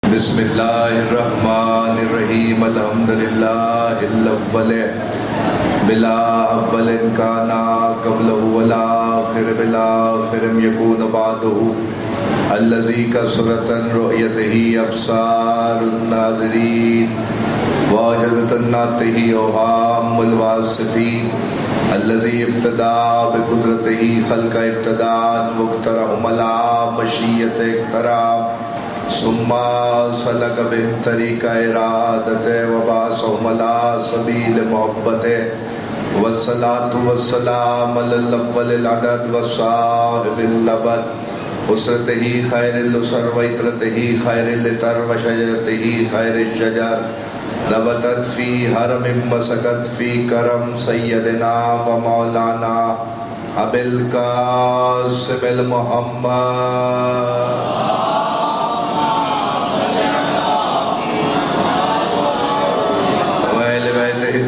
بسم اللہ الرحمن الرحیم الحمدللہ الاول بلا اول کانا قبلہ ولا آخر بلا آخر یکون بعدہ الذی کثرت رؤیتہ ابصار الناظرین واجدت نعتہ اوہام الواصفین الذی ابتدا بقدرتہ خلق ابتداء واقترحم لا مشیت اقتراب ثم سلک بهم طریق ارادت وبعثهم على سبیل محبت والصلاة والسلام علی الاول العدد والصاحب اللبد اسرتہ خیر الاسر وعطرتہ خیر العطر وشجرتہ خیر الشجر نبتت فی حرم مسکت فی کرم سیدنا و مولانا ابی القاسم المحمد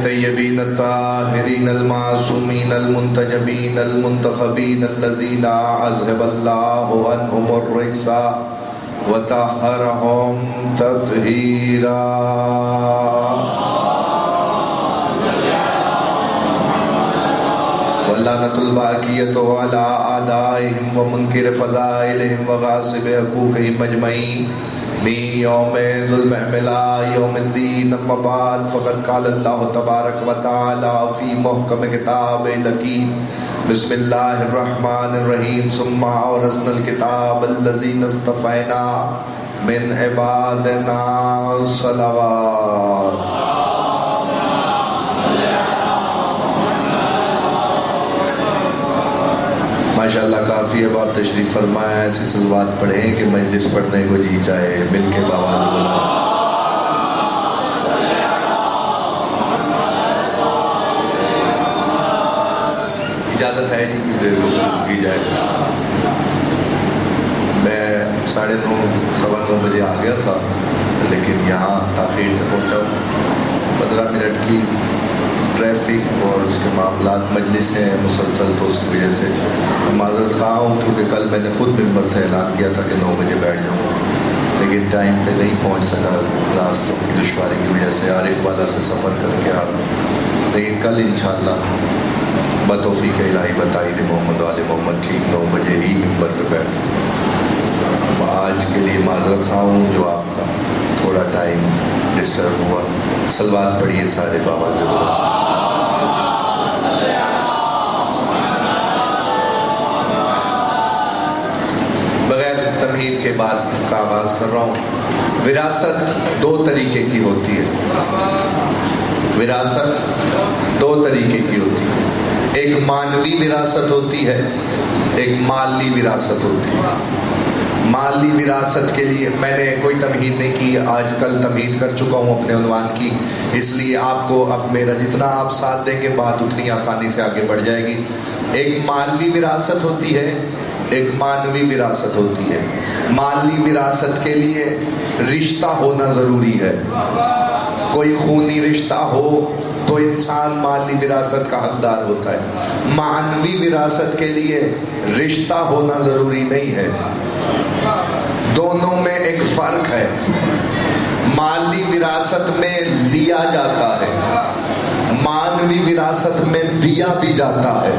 الطیبین الطاہرین المعصومین المنتجبین المنتخبین الذین اذهب اللہ عنہم الرجس وطہرہم تطہیرا واللعنۃ الباقیۃ علی اعدائہم ومنکر فضائلہم وغاصب حقوقہم اجمعین من یوم ظلم ملا یوم الدین اما بعد فقد قال اللہ تبارک و تعالی فی محکم کتاب الحکیم بسم اللہ الرحمن الرحیم ثم اورثنا الکتاب الذین اصطفینا من عبادنا صلوات ماشاءاللہ کافی اب آپ تشریف فرمائیں ایسی صلوات پڑھیں کہ مجلس پڑھنے کو جی چاہے مل کے باواز بلا اجازت ہے جی کچھ دیر گفتگو کی جائے میں 9:30 9:15 بجے آ گیا تھا لیکن یہاں تاخیر سے پہنچا 15 منٹ کی ٹریفک اور اس کے معاملات مجلس ہیں مسلسل تو اس کی وجہ سے معذرت خواہ ہوں کیونکہ کل میں نے خود ممبر سے اعلان کیا تھا کہ 9 بجے بیٹھ جاؤں لیکن ٹائم پہ نہیں پہنچ سکا راستوں کی دشواری کی وجہ سے عارف والا سے سفر کر کے آ لیکن کل انشاءاللہ بتوفیق الہی بتائید محمد وآل محمد ٹھیک 9 بجے ہی ممبر پہ بیٹھ آج کے لیے معذرت خواہ ہوں جو آپ کا تھوڑا ٹائم ڈسٹرب ہوا صلوات پڑھیے سارے بابا سے تمہید کے بعد کا آغاز کر رہا ہوں وراثت 2 طریقے کی ہوتی ہے وراثت 2 طریقے کی ہوتی ہے ایک مانوی وراثت ہوتی ہے ایک مالی وراثت ہوتی ہے مالی وراثت کے لیے میں نے کوئی تمہید نہیں کی آج کل تمہید کر چکا ہوں اپنے عنوان کی اس لیے آپ کو اب میرا جتنا آپ ساتھ دیں گے بات اتنی آسانی سے آگے بڑھ جائے گی ایک مالی وراثت ہوتی ہے ایک مانوی وراثت ہوتی ہے مالی وراثت کے لیے رشتہ ہونا ضروری ہے کوئی خونی رشتہ ہو تو انسان مالی وراثت کا حقدار ہوتا ہے مانوی وراثت کے لیے رشتہ ہونا ضروری نہیں ہے دونوں میں ایک فرق ہے مالی وراثت میں لیا جاتا ہے مانوی وراثت میں دیا بھی جاتا ہے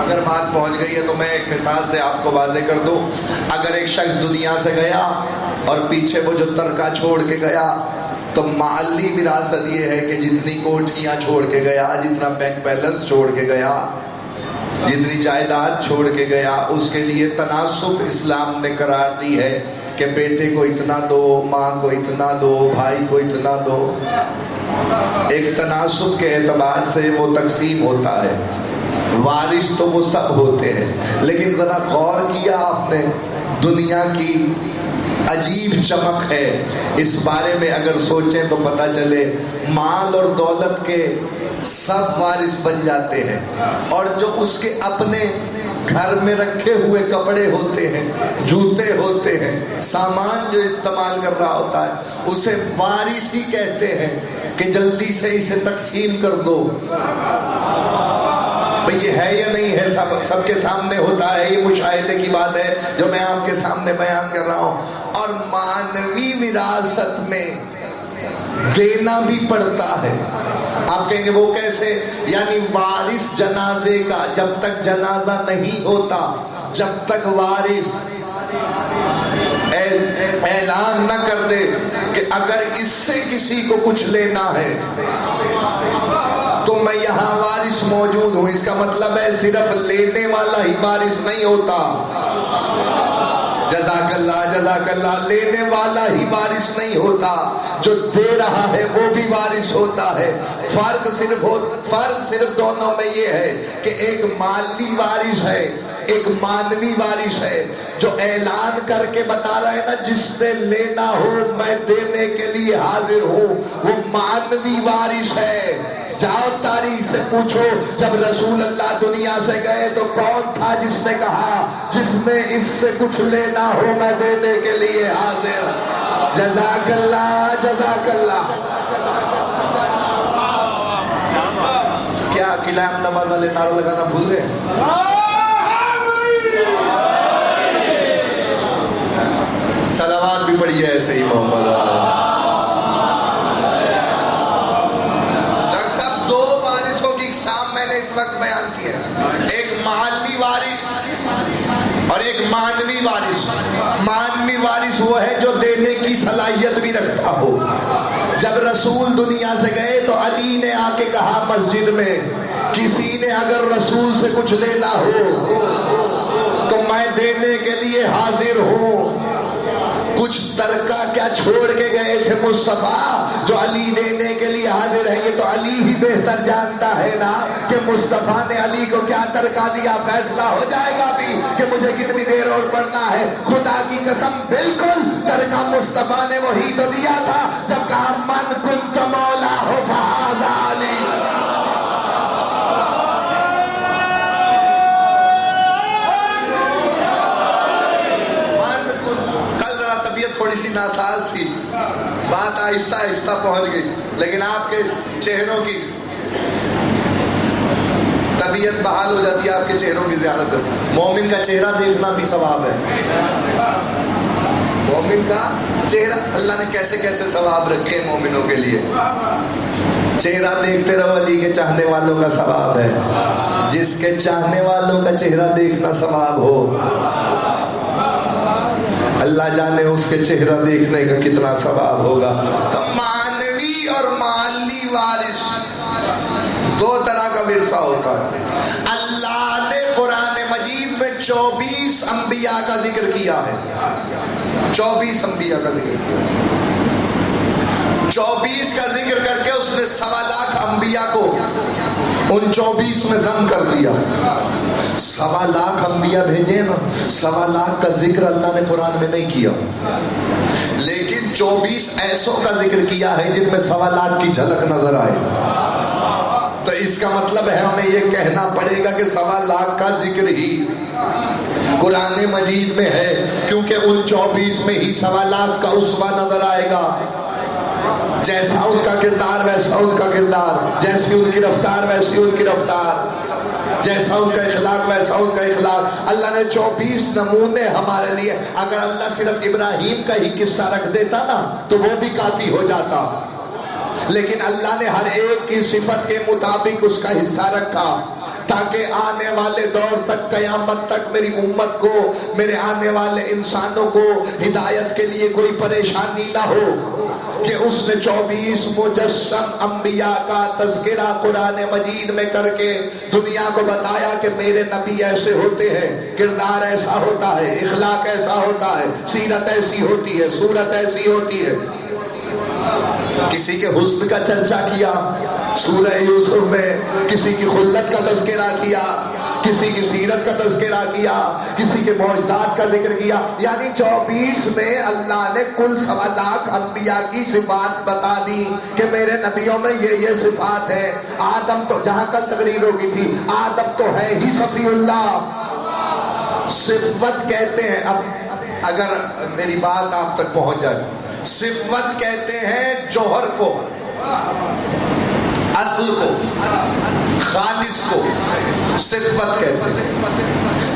اگر بات پہنچ گئی ہے تو میں ایک مثال سے آپ کو واضح کر دوں اگر ایک شخص دنیا سے گیا اور پیچھے وہ جو ترکہ چھوڑ کے گیا تو مالی وراثت یہ ہے کہ جتنی کوٹھیاں چھوڑ کے گیا جتنا بینک بیلنس چھوڑ کے گیا جتنی جائیداد چھوڑ کے گیا اس کے لیے تناسب اسلام نے قرار دی ہے کہ بیٹے کو اتنا دو ماں کو اتنا دو بھائی کو اتنا دو ایک تناسب کے اعتبار سے وہ تقسیم ہوتا ہے وارث تو وہ سب ہوتے ہیں لیکن ذرا غور کیا آپ نے دنیا کی عجیب چمک ہے اس بارے میں اگر سوچیں تو پتہ چلے مال اور دولت کے سب وارث بن جاتے ہیں اور جو اس کے اپنے گھر میں رکھے ہوئے کپڑے ہوتے ہیں جوتے ہوتے ہیں سامان جو استعمال کر رہا ہوتا ہے اسے وارث ہی کہتے ہیں کہ جلدی سے اسے تقسیم کر دو بھئی یہ ہے یا نہیں ہے سب کے سامنے ہوتا ہے یہ مشاہدے کی بات ہے جو میں آپ کے سامنے بیان کر رہا ہوں اور مانوی وراثت میں دینا بھی پڑتا ہے. آپ کہیں گے وہ کیسے؟ یعنی وارث جنازے کا جب تک جنازہ نہیں ہوتا، جب تک وارث اعلان نہ کر دے کہ اگر اس سے کسی کو کچھ لینا ہے تو میں یہاں وارث موجود ہوں، اس کا مطلب ہے صرف لینے والا ہی وارث نہیں ہوتا. جزاک اللہ جزاک اللہ. لینے والا ہی وارث نہیں ہوتا، جو دے رہا ہے وہ بھی وارث ہوتا ہے. فرق صرف دونوں میں یہ ہے کہ ایک مالی وارث ہے، ایک مانوی وارث ہے. جو اعلان کر کے بتا رہا ہے نا جس نے لینا ہو میں دینے کے لیے حاضر ہوں، وہ مانوی وارث ہے. جاؤ تاریخ سے پوچھو جب رسول اللہ دنیا سے گئے تو کون تھا جس نے کہا جس نے اس سے کچھ لینا ہو میں دینے کے لیے حاضر. جزاک اللہ جزاک اللہ. کیا قلعہ احمد آباد والے نعرہ لگانا بھول گئے؟ صلوات بھی پڑھی ہے ایسے ہی محمد. ڈاکٹر صاحب دو وارثوں کی اقسام میں نے اس وقت بیان کیا، ایک محلی وارث اور ایک مانوی وارث. مانوی وارث وہ ہے جو دینے کی صلاحیت بھی رکھتا ہو. جب رسول دنیا سے گئے تو علی نے آ کے کہا مسجد میں کسی نے اگر رسول سے کچھ لینا ہو تو میں دینے کے لیے حاضر ہوں. کچھ ترکہ کیا چھوڑ کے گئے تھے مصطفیٰ جو علی دینے کے لیے حاضر ہے. یہ تو علی ہی بہتر جانتا ہے نا کہ مصطفیٰ نے علی کو کیا ترکہ دیا. فیصلہ ہو جائے گا بھی کہ مجھے کتنی دیر اور پڑھنا ہے. خدا کی قسم بالکل ترکہ مصطفیٰ نے وہی تو دیا تھا جب کہا من کنت مولا ہو فہذا علی. تھوڑی سی ناساز تھی، بات آہستہ آہستہ پہنچ گئی، لیکن آپ کے چہروں کی طبیعت بحال ہو جاتی ہے آپ کے چہروں کی زیارت. مومن کا چہرہ دیکھنا بھی ثواب ہے. مومن کا چہرہ اللہ نے کیسے کیسے ثواب رکھے مومنوں کے لیے. چہرہ دیکھتے رہو، علی کے چاہنے والوں کا ثواب ہے. جس کے چاہنے والوں کا چہرہ دیکھنا ثواب ہو، اللہ جانے اس کے چہرہ دیکھنے کا کتنا ثواب ہوگا. تو مانوی اور مالی وارث دو طرح کا ورثہ ہوتا ہے. اللہ نے قرآن مجید میں 24 انبیاء کا ذکر کیا ہے. 24 انبیاء کا ذکر کیا. 24 کا ذکر کر کے اس نے 1.25 لاکھ انبیاء کو ان 24 میں ضم کر دیا. 1.25 لاکھ انبیاء بھیجے نا، 1.25 لاکھ کا ذکر اللہ نے قرآن میں نہیں کیا، لیکن 24 ایسوں کا ذکر کیا ہے جن میں 1.25 لاکھ کی جھلک نظر آئے. تو اس کا مطلب ہے ہمیں یہ کہنا پڑے گا کہ 1.25 لاکھ کا ذکر ہی قرآن مجید میں ہے، کیونکہ ان 24 میں ہی 1.25 لاکھ کا اسوہ نظر آئے گا. جیسا ان کا کردار ویسا ان کا کردار، جیسی ان کی رفتار ویسی ان کی رفتار، جیسا ان کا اخلاق ویسا ان کا اخلاق. اللہ نے 24 نمونے ہمارے لیے. اگر اللہ صرف ابراہیم کا ہی قصہ رکھ دیتا نا تو وہ بھی کافی ہو جاتا، لیکن اللہ نے ہر ایک کی صفت کے مطابق اس کا حصہ رکھا تاکہ آنے والے دور تک، قیامت تک میری امت کو، میرے آنے والے انسانوں کو ہدایت کے لیے کوئی پریشانی نہ ہو. کہ اس نے 24 مجسم انبیاء کا تذکرہ قرآن مجید میں کر کے دنیا کو بتایا کہ میرے نبی ایسے ہوتے ہیں، کردار ایسا ہوتا ہے، اخلاق ایسا ہوتا ہے، سیرت ایسی ہوتی ہے، صورت ایسی ہوتی ہے. کسی کے حسن کا چرچا کیا سورہ یوسف میں، کسی کی خلت کا تذکرہ کیا، کسی کی سیرت کا تذکرہ کیا، کسی کے معجزات کا ذکر کیا. یعنی 24 میں اللہ نے کل 1.25 لاکھ انبیاء کی صفات بتا دی کہ میرے نبیوں میں یہ صفات ہے. آدم تو، جہاں کل تقریر ہوگی تھی، آدم تو ہے ہی صفی اللہ. صفت کہتے ہیں، اب اگر میری بات آپ تک پہنچ جائے، صفت کہتے ہیں جوہر کو، اصل کو، خالص کو صفت کہتے ہیں.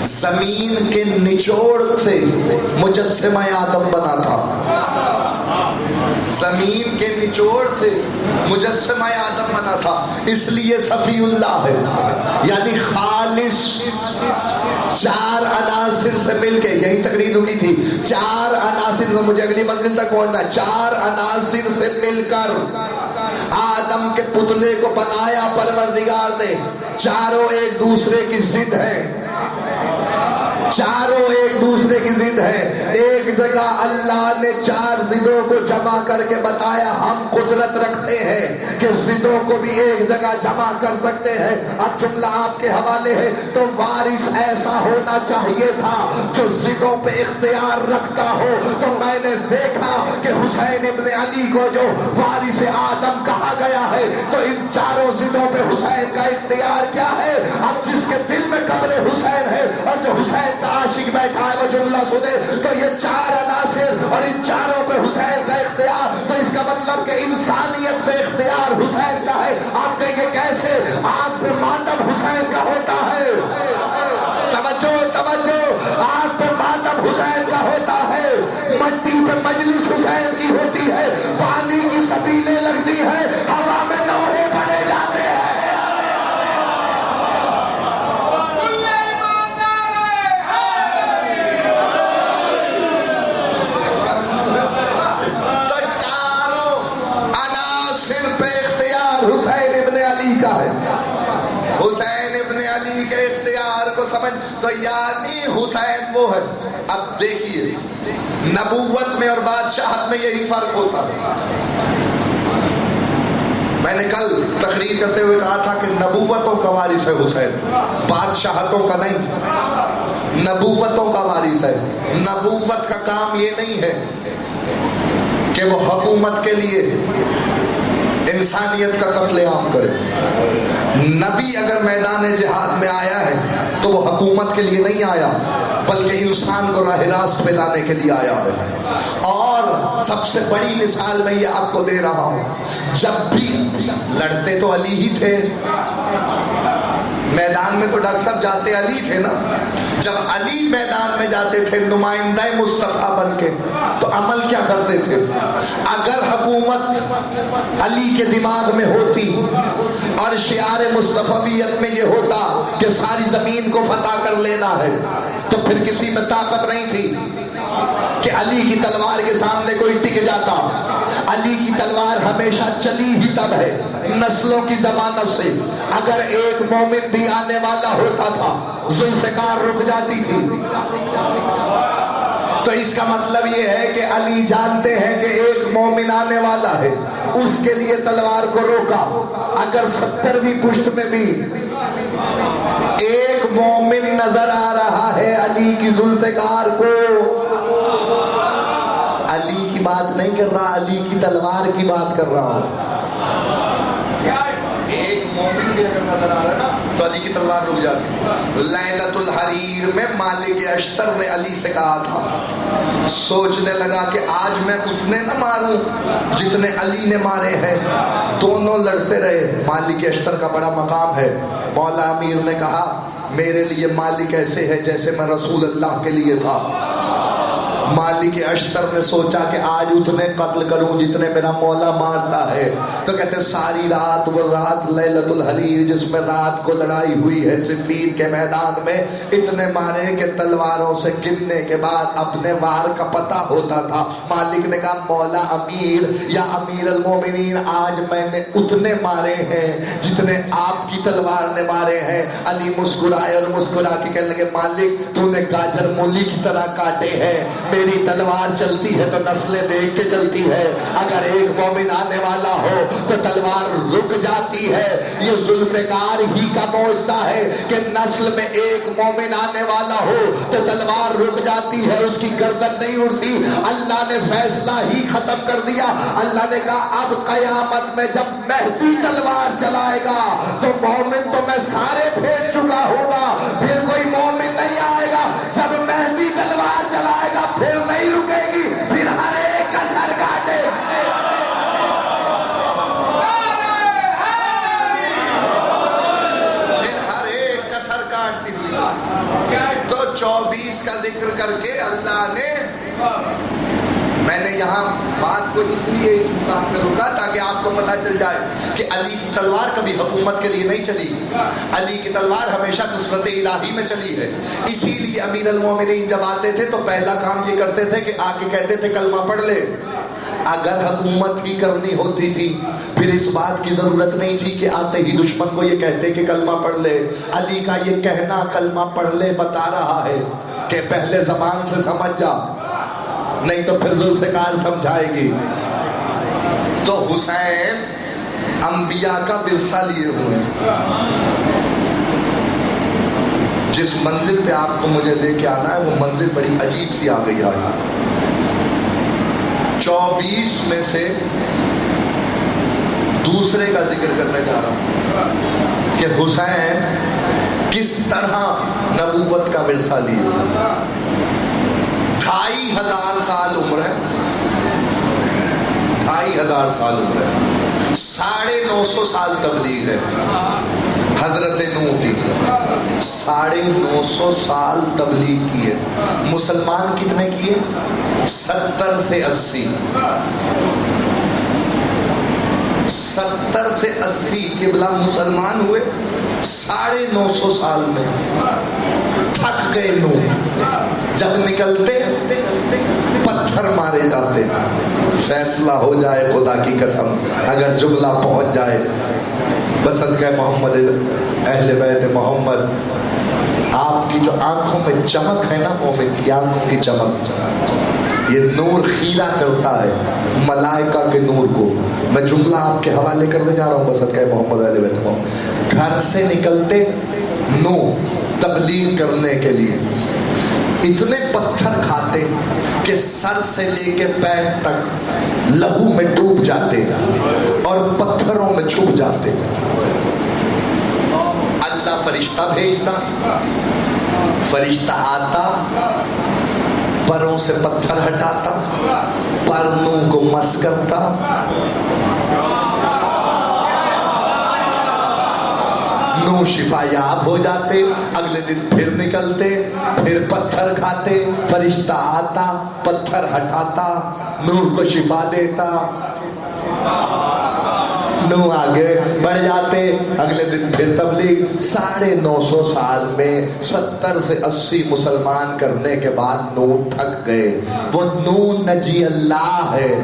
زمین کے نچوڑ سے مجسمہ آدم بنا تھا، زمین کے نچوڑ سے مجسمہ آدم بنا تھا، اس لیے صفی اللہ ہے، یعنی خالص چار عناصر سے مل کے، یہی تقریر رکی تھی، چار عناصر، مجھے اگلی منزل تک پہنچنا، چار عناصر سے مل کر آدم کے پتلے کو بنایا پروردگار نے۔ چاروں ایک دوسرے کی ضد ہیں، چاروں ایک دوسرے کی ضد ہے۔ ایک جگہ اللہ نے چار ضدوں کو جمع کر کے بتایا ہم قدرت رکھتے ہیں کہ ضدوں کو بھی ایک جگہ جمع کر سکتے ہیں۔ اب جملہ آپ کے حوالے ہے، تو وارث ایسا ہونا چاہیے تھا جو ضدوں پہ اختیار رکھتا ہو۔ تو میں نے دیکھا کہ حسین ابن علی کو جو وارث آدم کہا گیا ہے، تو ان چاروں ضدوں پہ حسین کا اختیار کیا ہے؟ اب جس کے دل میں قبر حسین ہے اور جو حسین کا عاشق بیٹھا ہے وہ جملہ سنے، تو یہ چار عناصر اور ان چاروں پہ حسین کا اختیار، تو اس کا مطلب کہ انسانیت پہ اختیار حسین کا ہے۔ آپ کہیں گے کیسے؟ آنکھ پہ ماتم حسین کا ہوتا ہے، توجہ توجہ، آنکھ پہ ماتم حسین کا ہوتا ہے، مٹی پہ مجلس حسین کی ہوتی ہے، پانی کی سبیلیں لگتی ہیں، ہوا میں نوحے پڑے جاتے ہیں۔ حسین ابن علی کا ہے، حسین ابن علی کے اختیار کو سمجھ، تو یعنی حسین وہ ہے۔ اب دیکھیے نبوت میں اور بادشاہت میں یہی فرق ہوتا ہے۔ میں نے کل تقریر کرتے ہوئے کہا تھا کہ نبوتوں کا وارث ہے حسین، بادشاہتوں کا نہیں، نبوتوں کا وارث ہے۔ نبوت کا کام یہ نہیں ہے کہ وہ حکومت کے لیے انسانیت کا قتل عام کرے۔ نبی اگر میدان جہاد میں آیا ہے تو وہ حکومت کے لیے نہیں آیا، بلکہ انسان کو راہ راست پہ لانے کے لیے آیا ہے۔ اور سب سے بڑی مثال میں یہ آپ کو دے رہا ہوں، جب بھی لڑتے تو علی ہی تھے، میدان میں تو ڈاکٹر صاحب جاتے علی تھے نا، جب علی میدان میں جاتے تھے نمائندہ مصطفیٰ بن کے، تو عمل کیا کرتے تھے؟ اگر حکومت علی کے دماغ میں ہوتی اور شعار مصطفیت میں یہ ہوتا کہ ساری زمین کو فتح کر لینا ہے، تو پھر کسی میں طاقت نہیں تھی کہ علی کی تلوار کے سامنے کوئی ٹک جاتا۔ علی کی تلوار ہمیشہ چلی ہی تب ہے، نسلوں کی ضمانت سے۔ اگر ایک مومن بھی آنے والا ہوتا تھا، ذوالفقار رک جاتی تھی۔ تو اس کا مطلب یہ ہے کہ علی جانتے ہیں کہ ایک مومن آنے والا ہے، اس کے لیے تلوار کو روکا۔ اگر 70 بھی پشت میں بھی ایک مومن نظر آ رہا ہے علی کی ذوالفقار کو، علی کی بات نہیں کر رہا، علی کی تلوار کی بات کر رہا ہوں۔ ایک مومن بھی اگر نظر آ رہا ہے نا تو علی کی تلوار رک جاتی تھی۔ لیلۃ الحریر میں مالک اشتر نے علی سے کہا تھا، سوچنے لگا کہ آج میں اتنے نہ ماروں جتنے علی نے مارے ہیں۔ دونوں لڑتے رہے، مالک اشتر کا بڑا مقام ہے۔ مولا امیر نے کہا میرے لیے مالک ایسے ہے جیسے میں رسول اللہ کے لیے تھا۔ مالک اشتر نے سوچا کہ آج اتنے قتل کروں جتنے میرا مولا مارتا ہے، تو کہتے ساری رات، وہ رات لیلۃ الحریر جس میں رات کو لڑائی ہوئی ہے صفین کے میدان میں، اتنے مارے کہ تلواروں سے گننے کے بعد اپنے وار کا پتہ ہوتا تھا۔ مالک نے کہا مولا امیر یا امیر المومنین، آج میں نے اتنے مارے ہیں جتنے آپ کی تلوار نے مارے ہیں۔ علی مسکرائے اور مسکرا کے کہنے لگے مالک تو نے گاجر مولی کی طرح کاٹے ہیں، میری تلوار چلتی ہے تو نسلیں دیکھ کے چلتی ہے، اگر ایک مومن آنے والا ہو تو تلوار رک جاتی ہے۔ یہ ذوالفقار ہی کا معجزہ ہے کہ نسل میں ایک مومن آنے والا ہو تو تلوار رک جاتی ہے، اس کی گردن نہیں اڑتی۔ اللہ نے فیصلہ ہی ختم کر دیا۔ اللہ نے کہا اب قیامت میں جب مہدی تلوار چلائے گا تو مومن تو میں سارے بھیج چکا ہوگا، پھر کوئی مومن نہیں آئے گا۔ جب مہدی تلوار چلائے گا پھر نہیں رکے گی، پھر ہر ایک کا سر کاٹے۔ پھر ہر ایک کا سر کاٹتی ہوئی یہاں بات کو اس لیے اس مقام پہ رکا تاکہ آپ کو پتہ چل جائے کہ علی کی تلوار کبھی حکومت کے لیے نہیں چلی. علی کی تلوار ہمیشہ نصرت الہی میں چلی ہے. اسی لیے امیر المومنین جب آتے تھے تو پہلا کام یہ کرتے تھے کہ آ کے کہتے تھے کلمہ پڑھ لے. اگر حکومت ہی کرنی ہوتی تھی پھر اس بات کی ضرورت نہیں تھی کہ آتے ہی دشمن کو یہ کہتے کہ کلمہ پڑھ لے. علی کا یہ کہنا کلمہ پڑھ لے بتا رہا ہے کہ پہلے زبان سے سمجھ جا, نہیں تو پھر ذوالفقار سمجھائے گی. تو حسین انبیاء کا ورثہ لیے ہوئے. جس منزل پہ آپ کو مجھے لے کے آنا ہے وہ منزل بڑی عجیب سی آ گئی آئی. 24 میں سے دوسرے کا ذکر کرنے جا رہا ہوں کہ حسین کس طرح نبوت کا ورثہ لیے. 2500 سال عمر ہے, 2500 سال عمر ہے, 950 سال تبلیغ ہے حضرت نوح کی, 950 سال تبلیغ کی ہے. مسلمان کتنے کیے؟ 70 سے 80. 70 سے 80 قبلہ مسلمان ہوئے 950 سال میں. تھک گئے نوح, جب نکلتے پتھر مارے جاتے. فیصلہ ہو جائے خدا کی قسم, اگر جملہ پہنچ جائے بصدقہ محمد اہل بیت محمد, آپ کی جو آنکھوں میں چمک ہے نا, مومن کی آنکھوں کی چمک, یہ نور خیرہ کرتا ہے ملائکہ کے نور کو. میں جملہ آپ کے حوالے کرنے جا رہا ہوں بصدقہ محمد اہل بیت محمد. گھر سے نکلتے نوح تبلیغ کرنے کے لیے اتنے پتھر کھاتے کہ سر سے لے کے پیر تک لہو میں ڈوب جاتے اور پتھروں میں چھپ جاتے. اللہ فرشتہ بھیجتا, فرشتہ آتا, پروں سے پتھر ہٹاتا, پرنوں کو مس کرتا, نو شفا یاب ہو جاتے. اگلے دن پھر نکلتے, پھر پتھر کھاتے, فرشتہ آتا, پتھر ہٹاتا, نور کو شفا دیتا. نو آگے بڑھ جاتے, اگلے دن پھر تبلیغ. 950 سال میں 70 سے 80 مسلمان کرنے کے بعد نو تھک گئے. وہ نو نجی اللہ ہے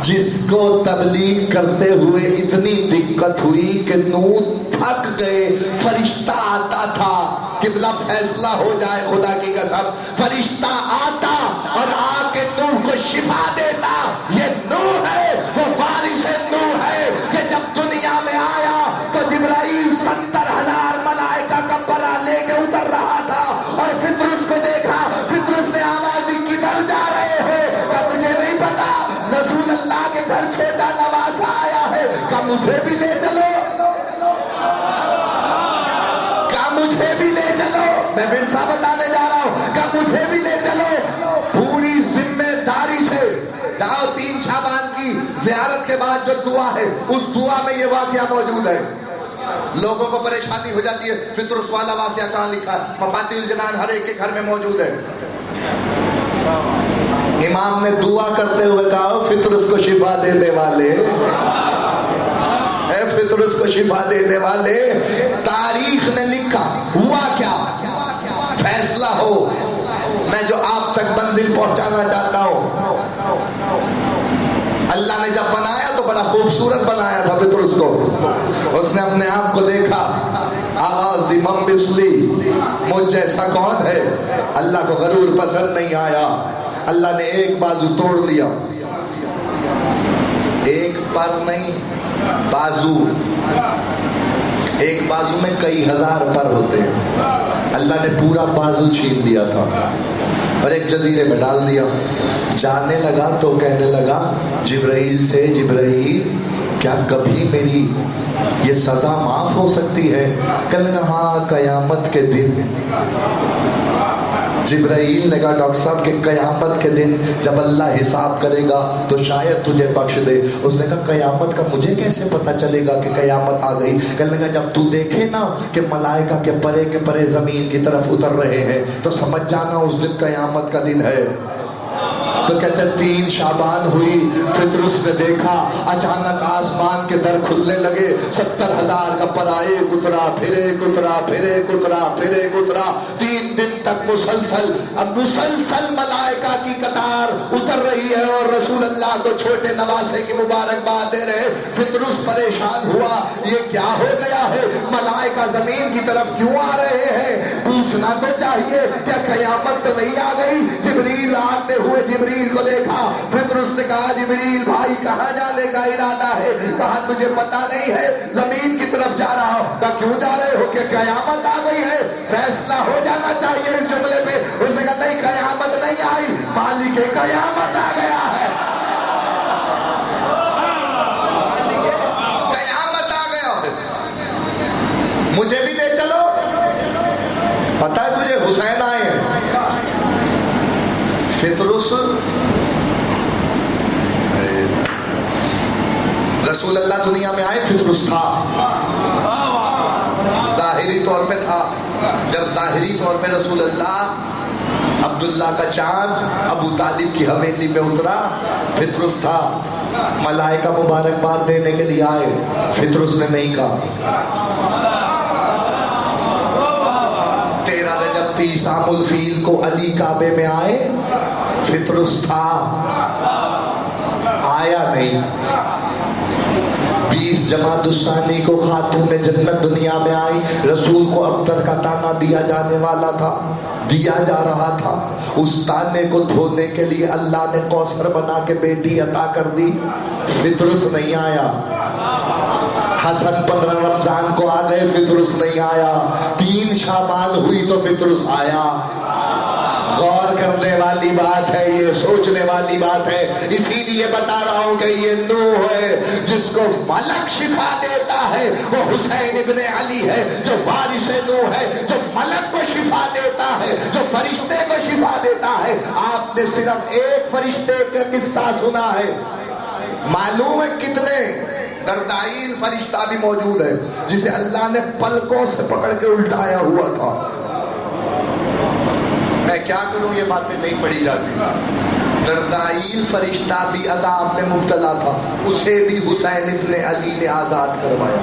جس کو تبلیغ کرتے ہوئے اتنی دقت ہوئی کہ نو تھک گئے. فرشتہ آتا تھا, قبلہ فیصلہ ہو جائے خدا کی قسم, فرشتہ آتا اور آ کے نوح کو شفا دیتا. یہ نوح ہے, وہ وارث نوح ہے کہ جب دنیا میں آیا تو جبرائیل 70,000 ملائکہ کا برا لے کے اتر رہا تھا اور پطرس کو دیکھا. پطرس نے آواز دی کدھر جا رہے ہو؟ کہ مجھے نہیں پتا, رسول اللہ کے گھر چھوٹا نواسا آیا ہے, کہ مجھے بھی لے چلو, کہ مجھے بھی لے چلو. میں ورثہ بتانے جا رہا ہوں, کہ مجھے بھی لے چلو. پوری ذمہ داری سے جاؤ. 3 شعبان کی زیارت کے بعد جو دعا ہے اس دعا میں یہ واقعہ موجود ہے. لوگوں کو پریشانی ہو جاتی ہے فطرس والا واقعہ کہاں لکھا ہے؟ مفاتیح الجنان ہر ایک کے گھر میں موجود ہے. امام نے دعا کرتے ہوئے کہا فطرس کو شفا دینے والے, اے فطرس کو شفا دینے والے. تاریخ نے لکھا, ہوا کیا؟ فیصلہ ہو. میں جو آپ تک منزل پہنچانا چاہتا ہوں, اللہ نے جب بنایا تو بڑا خوبصورت بنایا تھا پطرس کو. اس نے اپنے آپ کو دیکھا, آواز دی من مثلی, مجھ جیسا کون ہے. اللہ کو غرور پسند نہیں آیا. اللہ نے ایک بازو توڑ لیا, ایک پر نہیں بازو, ایک بازو میں کئی ہزار پر ہوتے ہیں. اللہ نے پورا بازو چھین لیا تھا اور ایک جزیرے میں ڈال دیا. جانے لگا تو کہنے لگا جبرائیل سے, جبرائیل کیا کبھی میری یہ سزا معاف ہو سکتی ہے؟ کہنے لگا ہاں قیامت کے دن. جبرائیل نے کہا ڈاکٹر صاحب کہ قیامت کے دن جب اللہ حساب کرے گا تو شاید تجھے بخش دے. اس نے کہا قیامت کا مجھے کیسے پتا چلے گا کہ قیامت آ گئی؟ کہنے لگا جب تو دیکھے نا کہ ملائکہ کے پرے زمین کی طرف اتر رہے ہیں تو سمجھ جانا اس دن قیامت کا دن ہے. تو کہتے 3 شعبان ہوئی، فطرس نے دیکھا اچانک آسمان کے در کھلنے لگے، 70,000 کا پرا ایک اترا، پھر ایک اترا، پھر ایک اترا، پھر ایک اترا، 3 دن تک مسلسل ملائکہ کی قطار اتر رہی ہے اور رسول اللہ کو چھوٹے نواسے کی مبارکباد دے رہے۔ فطرس پریشان ہوا، یہ کیا ہو گیا ہے؟ ملائکہ زمین کی طرف کیوں آ رہے ہیں؟ پوچھنا تو چاہیے کیا قیامت تو نہیں آ گئی؟ جبریل آتے ہوئے جبریل کو دیکھا، فطرس نے کہا جبریل بھائی کہاں جانے کا ارادہ ہے؟ کہا تجھے پتہ نہیں ہے زمین کی طرف جا رہا ہوں۔ کہا کیوں جا رہے ہو؟ کہ قیامت آ گئی ہے، فیصلہ ہو جانا چاہیے اس جملے پہ۔ اس نے کہا نہیں قیامت نہیں آئی، مالک قیامت آ گیا ہے، مالک قیامت آ گیا ہے، مجھے بھی لے چلو۔ پتہ ہے تجھے حسین آئے ہیں؟ فطرس رسول اللہ دنیا میں آئے، فطرس تھا، ظاہری طور پہ تھا۔ جب ظاہری طور پہ رسول اللہ عبداللہ کا چاند ابو طالب کی حویلی میں اترا، فطرس تھا۔ ملائکہ مبارکباد دینے کے لیے آئے، فطرس نے نہیں کہا۔ 13 رجب تھی، عام الفیل کو علی کعبے میں آئے، فطرس تھا، آیا نہیں۔ 20 جمادی الثانی کو خاتون جنت دنیا میں آئی، رسول کو ابتر کا تانا دیا جانے والا تھا، دیا جا رہا تھا۔ اس تانے کو دھونے کے لیے اللہ نے کوثر بنا کے بیٹی عطا کر دی، فطرس نہیں آیا۔ حسن 15 رمضان کو آ گئے، فطرس نہیں آیا۔ 3 شعبان ہوئی تو فطرس آیا۔ غور کرنے والی بات ہے، یہ سوچنے والی بات ہے۔ اسی لیے بتا رہا ہوں کہ یہ نوح ہے جس کو ملک شفا دیتا ہے، وہ حسین ابن علی ہے جو وارث نوح ہے، جو ملک کو شفا دیتا ہے، جو فرشتے کو شفا دیتا ہے۔ آپ نے صرف ایک فرشتے کا قصہ سنا ہے، معلوم ہے کتنے؟ دردائیل فرشتہ بھی موجود ہے جسے اللہ نے پلکوں سے پکڑ کے الٹایا ہوا تھا۔ میں کیا کروں، یہ باتیں نہیں پڑھی جاتی۔ دردائیل فرشتہ بھی عذاب میں مبتلا تھا، اسے بھی حسین ابن علی نے آزاد کروایا۔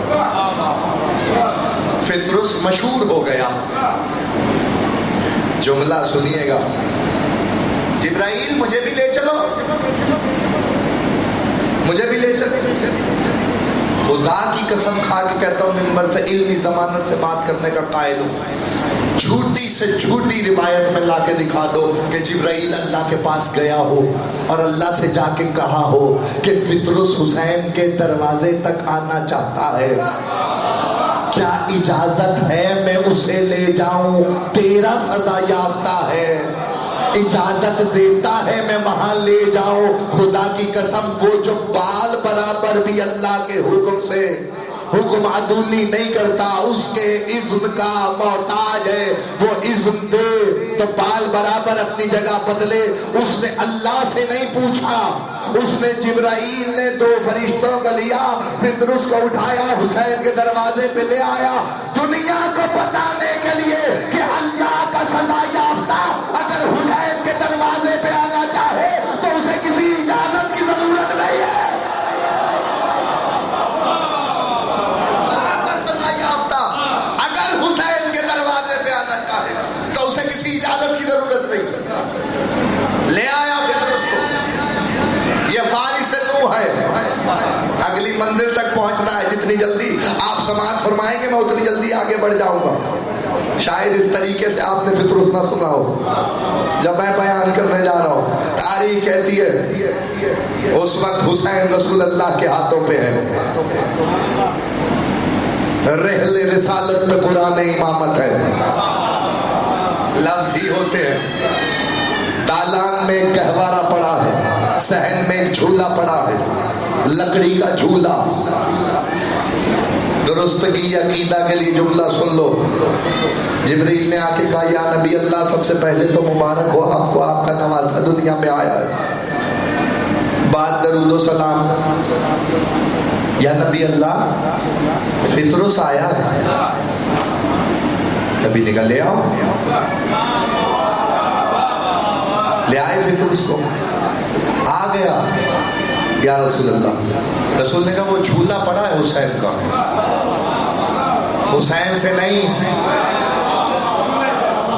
فطرس مشہور ہو گیا۔ جملہ سنیے گا، جبرائیل مجھے بھی لے چلو، مجھے بھی لے چلو۔ خدا کی قسم کھا کے کہتا ہوں ممبر سے، علمی ضمانت سے بات کرنے کا قائل ہوں، جھوٹی سے جھوٹی روایت میں لا کے دکھا دو کہ جبرائیل اللہ کے پاس گیا ہو اور اللہ سے جا کے کہا ہو کہ فطرس حسین کے دروازے تک آنا چاہتا ہے، کیا اجازت ہے میں اسے لے جاؤں؟ تیرا سزا یافتہ ہے، اجازت دیتا ہے میں وہاں لے جاؤں؟ خدا کی قسم وہ جو بال برابر بھی اللہ کے حکم سے حکم عدولی نہیں کرتا، اس کے اذن کا محتاج ہے، وہ اذن دے تو بال برابر اپنی جگہ بدلے۔ اس نے اللہ سے نہیں پوچھا، اس نے جبرائیل نے 2 فرشتوں کو لیا، فطرس کو اٹھایا، حسین کے دروازے پہ لے آیا، دنیا کو بتانے کے لیے کہ اللہ کا سزا یافتہ اگر حسین کے دروازے پہ آنا چاہے تو اسے کسی اجازت کی ضرورت نہیں ہے۔ اجازت کی ضرورت نہیں، لے آیا فطرس کو۔ یہ وارث نوح ہے، اگلی منزل تک پہنچنا ہے۔ جتنی جلدی آپ سماعت فرمائیں گے میں اتنی جلدی آگے بڑھ جاؤں گا۔ شاید اس طریقے سے آپ نے فطرس نہ سنا ہو جب میں بیان کرنے جا رہا ہوں۔ تاریخ کہتی ہے اس وقت حسین رسول اللہ کے ہاتھوں پہ ہے، رحل رسالت پہ قرآن امامت ہے، لفظ ہی ہوتے ہیں۔ دالان میں ایک گہوارہ پڑا ہے، صحن میں ایک جھولا پڑا ہے، لکڑی کا جھولا۔ درستگی عقیدہ کے لیے جملہ سن لو۔ جبریل نے آ کے کہا یا نبی اللہ سب سے پہلے تو مبارک ہو آپ کو، آپ کا نواسہ دنیا میں آیا ہے، بعد درود و سلام۔ یا نبی اللہ فطرس آیا ہے، نبی نے کہا لے آؤ، لے آئے فطرس کو۔ گیا یا رسول اللہ. رسول نے کہا وہ جھولا پڑا ہے حسین کا. حسین سے نہیں،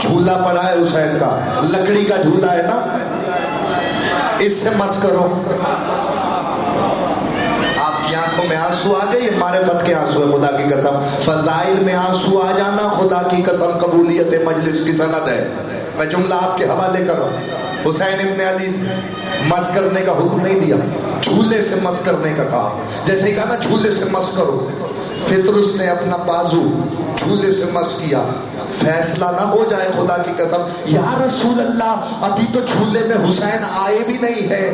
جھولا پڑا ہے حسین کا، لکڑی کا جھولا ہے نا، اس سے مس کرو. آپ کی آنکھوں میں آنسو آ گئے، یہ معرفت کے آنسو ہے خدا کی قسم. فضائل میں آنسو آ جانا خدا کی قسم قبولیت مجلس کی سند ہے. میں جملہ آپ کے حوالے کر رہا ہوں. حسین ابن علی مس کرنے کا حکم نہیں دیا، جھولے سے مس کرنے کا کہا. جیسے ہی کہا نا جھولے سے مس کرو، فطرس نے اپنا بازو جھولے سے مس کیا. فیصلہ نہ ہو جائے خدا کی قسم، یا رسول اللہ ابھی تو جھولے میں حسین آئے بھی نہیں ہے،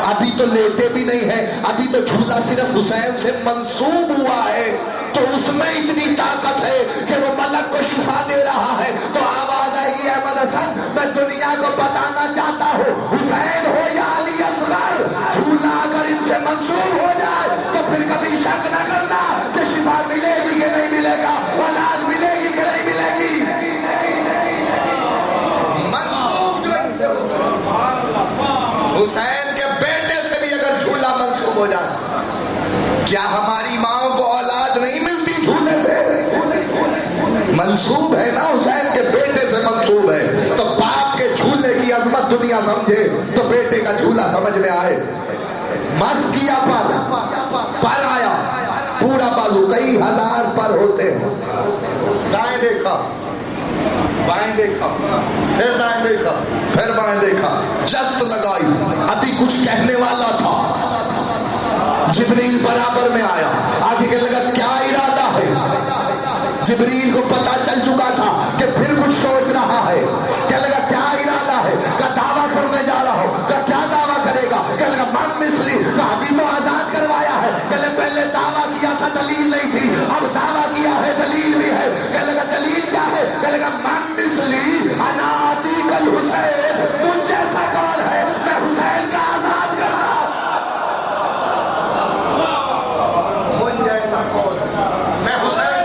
ابھی تو لیٹے بھی نہیں ہے، ابھی تو جھولا صرف حسین سے منسوب ہوا ہے، تو اس میں اتنی طاقت ہے کہ وہ ملک کو شفا دے رہا ہے. تو آواز آئے گی احمد حسن میں دنیا کو بتانا چاہتا ہوں، حسین ہو یا علی اصغر، جھولا اگر ان سے منسوب ہو جائے تو پھر کبھی شک نہ کرنا کہ شفا ملے گی کہ نہیں ملے گا، اولاد ملے گی کہ نہیں ملے گی. منسوب جو ان سے ہوگا، حسین کے بیٹے سے بھی اگر جھولا منسوب ہو جائے. کیا ہماری ماں کو اولاد نہیں ملتی جھولے سے؟ منسوب ہے نا، حسین کے بیٹے سے منسوب ہے. تو باپ کے جھولے کی عظمت دنیا سمجھے تو بیٹے کا جھولا سمجھ میں آئے. مس کیا پر آیا پورا بازو، کئی ہزار پر ہوتے ہیں. دائیں دیکھا، بائیں دیکھا، پھر دائیں دیکھا، پھر بائیں دیکھا، جست لگائی. ابھی کچھ کہنے والا تھا، جبریل برابر میں آیا، آگے کہنے لگا کیا ارادہ ہے. جبریل کو پتا چل چکا تھا کہ پھر کچھ سوچ رہا ہے. کہنے لگا کیا ارادہ ہے، کہ دعویٰ کرنے جا رہا ہو. کہ کیا دعویٰ کرے گا؟ کہنے لگا من مثلی، کہ ابھی تو آزاد کروایا ہے. کہنے لگا پہلے دعویٰ کیا تھا دلیل نہیں تھی، اب دعویٰ کیا ہے دلیل بھی ہے. کہنے لگا دلیل کیا ہے؟ کہنے لگا من مثلی انا عتیق الحسین، مجھ جیسا کون ہے میں حسین کا آزاد کرنا. مجھ جیسا کون میں حسین.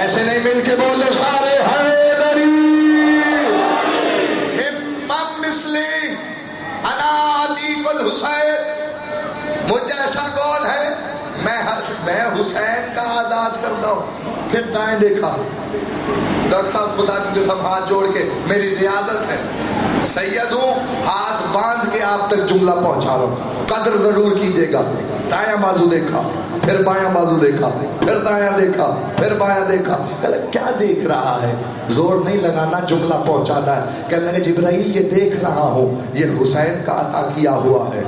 ایسے نہیں مل کے بولو سارے حیدری. امام مثلی انا عتیق الحسین، مجھ جیسا کون ہے میں حسین کا آزاد کرتا ہوں. پھر دائیں دیکھا. ڈاکٹر صاحب خدا کی قسم ہاتھ جوڑ کے میری ریاضت ہے، سید ہوں، ہاتھ باندھ کے آپ تک جملہ پہنچا رہا ہوں، قدر ضرور کیجئے گا. دائیں بازو دیکھا، پھر بایاں بازو دیکھا، پھر دایاں دیکھا، پھر بایاں دیکھا. کیا دیکھ رہا ہے؟ زور نہیں لگانا، جملہ پہنچانا ہے. کہنے لگے جبرائیل یہ دیکھ رہا ہوں، یہ حسین کا عطا کیا ہوا ہے.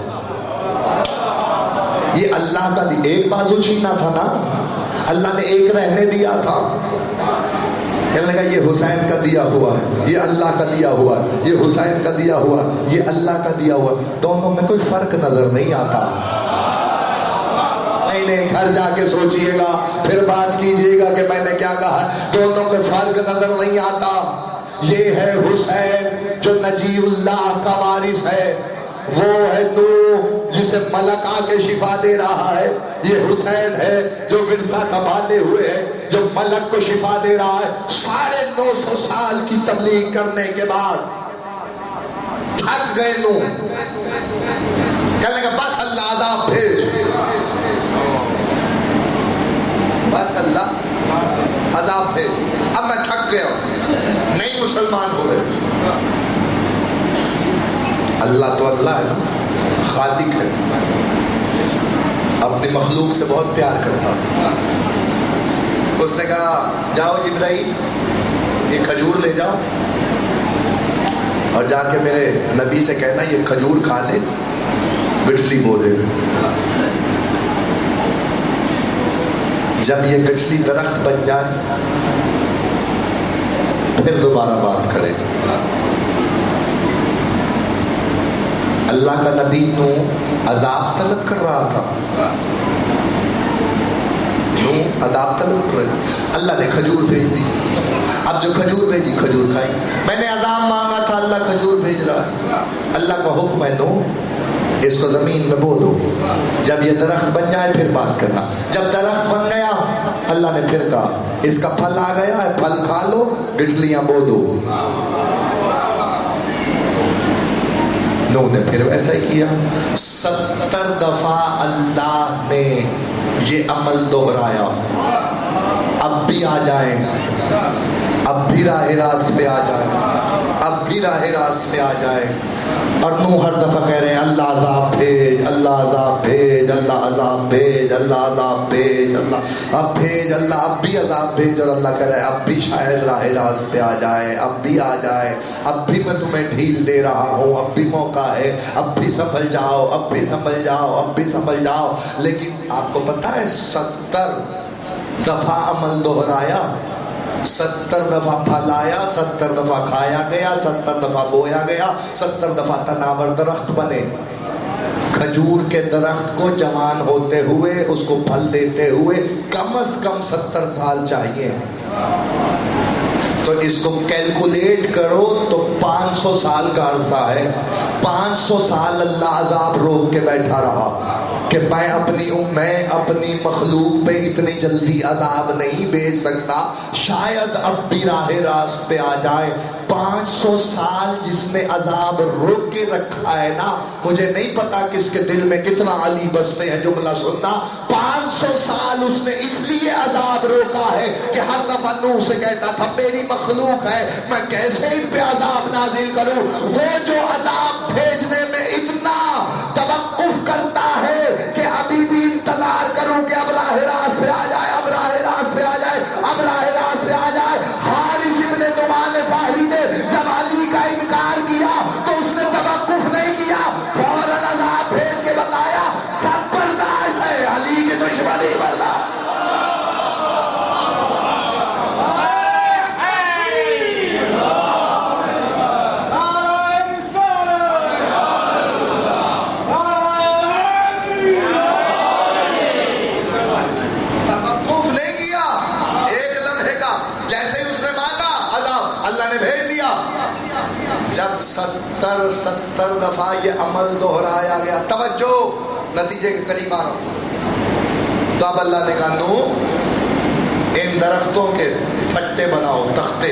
یہ اللہ کا ایک بازو چھینا تھا نا، اللہ نے ایک رہنے دیا تھا. کہنے لگا یہ حسین کا دیا ہوا ہے، یہ اللہ کا دیا ہوا ہے، یہ حسین کا دیا ہوا ہے، یہ اللہ کا دیا ہوا ہے. دونوں میں کوئی فرق نظر نہیں آتا. نہیں، گھر جا کے سوچئے گا، پھر بات کیجئے گا کہ میں نے کیا کہا. دونوں میں فرق نظر نہیں آتا. یہ ہے حسین جو نجی اللہ کا وارث ہے، وہ ہے نوح جسے ملک آ کے شفا دے رہا ہے. یہ حسین ہے جو ورثہ سنبھالے ہوئے ہے، جو ملک کو شفا دے رہا ہے. 950 سال کی تبلیغ کرنے کے بعد تھک گئے نوح. کہنے لگا بس اللہ عذاب بھیج، بس اللہ عذاب بھیج، اب میں تھک گیا ہوں، نہیں مسلمان ہو رہے. اللہ تو اللہ ہے نا، خالق ہے، اپنی مخلوق سے بہت پیار کرتا. اس نے کہا جاؤ جبرائیل یہ کھجور لے جاؤ اور جا کے میرے نبی سے کہنا یہ کھجور کھا لے، گٹھلی بو دے. جب یہ گٹھلی درخت بن جائے پھر دوبارہ بات کرے. اللہ کا نبی نوح عذاب طلب کر رہا تھا، نوح عذاب طلب کر رہا. اللہ نے کھجور بھیج دی. اب جو کھجور بھیجی کھجور کھائی. میں نے عذاب مانگا تھا، اللہ کھجور بھیج رہا ہے. اللہ کا حکم ہے نوح اس کو زمین میں بو دو، جب یہ درخت بن جائے پھر بات کرنا. جب درخت بن گیا اللہ نے پھر کہا اس کا پھل آ گیا ہے، پھل کھا لو، گٹھلیاں بو دو۔ نوح نے پھر ویسا ہی کیا، 70 دفعہ اللہ نے یہ عمل دہرایا۔ اب بھی آ جائیں، اب بھی راہ راست پہ آ جائیں، اب بھی راہ راست پہ آ جائیں۔ اور نوح ہر دفعہ کہہ رہے ہیں اللہ عذاب بھیج، اللہ عذاب بھیج، اللہ عذاب بھیج، اللہ عذاب بھیج، اللہ اب بھیج، اللہ اب بھی عذاب بھیج۔ اور اللہ کہہ رہے ہیں اب بھی شاید راہ راست پہ آ جائے، اب بھی آ جائے، اب بھی میں تمہیں ڈھیل دے رہا ہوں، اب بھی موقع ہے، اب بھی سنبھل جاؤ، اب بھی سنبھل جاؤ، اب بھی سنبھل جاؤ۔ لیکن آپ کو پتہ ہے 70 دفعہ عمل دہرایا، 70 دفعہ پھل آیا، 70 دفعہ کھایا گیا، 70 دفعہ بویا گیا، 70 دفعہ تناور درخت بنے۔ کھجور کے درخت کو جوان ہوتے ہوئے، اس کو پھل دیتے ہوئے کم از کم 70 سال چاہیے۔ تو اس کو کیلکولیٹ کرو تو 500 سال کا عرصہ ہے۔ 500 سال اللہ عذاب روک کے بیٹھا رہا کہ میں اپنی مخلوق پہ اتنی جلدی عذاب نہیں بھیج سکتا، شاید اب بھی راہ راست پہ آ جائے۔ 500 سال جس نے عذاب روک کے رکھا ہے نا، مجھے نہیں پتا کس کے دل میں کتنا علی بستے ہیں جملہ سننا۔ 500 سال اس نے اس لیے عذاب روکا ہے کہ ہر دفعہ نوح سے کہتا تھا میری مخلوق ہے، میں کیسے ان پہ عذاب نازل کروں۔ وہ جو عذاب بھیجنے میں اتنا توقف کرتا ہے کہ ابھی بھی انتظار کروں کہ اب راہ راست پہ آ جائے، اب راہ راست پہ آ جائے، اب راہ راست پہ آ جائے۔ حارث ابن نعمان فہری نے جب علی کا انکار کیا تو اس نے توقف نہیں کیا، فوراً عذاب بھیج کے بتایا سب برداشت ہے، علی کی دشمنی برداشت۔ جب 70 دفعہ یہ عمل دہرایا گیا، توجہ نتیجے کے قریب آ رہا ہوں، تو اب اللہ نے کہا نوح ان درختوں کے پھٹے بناؤ، تختے،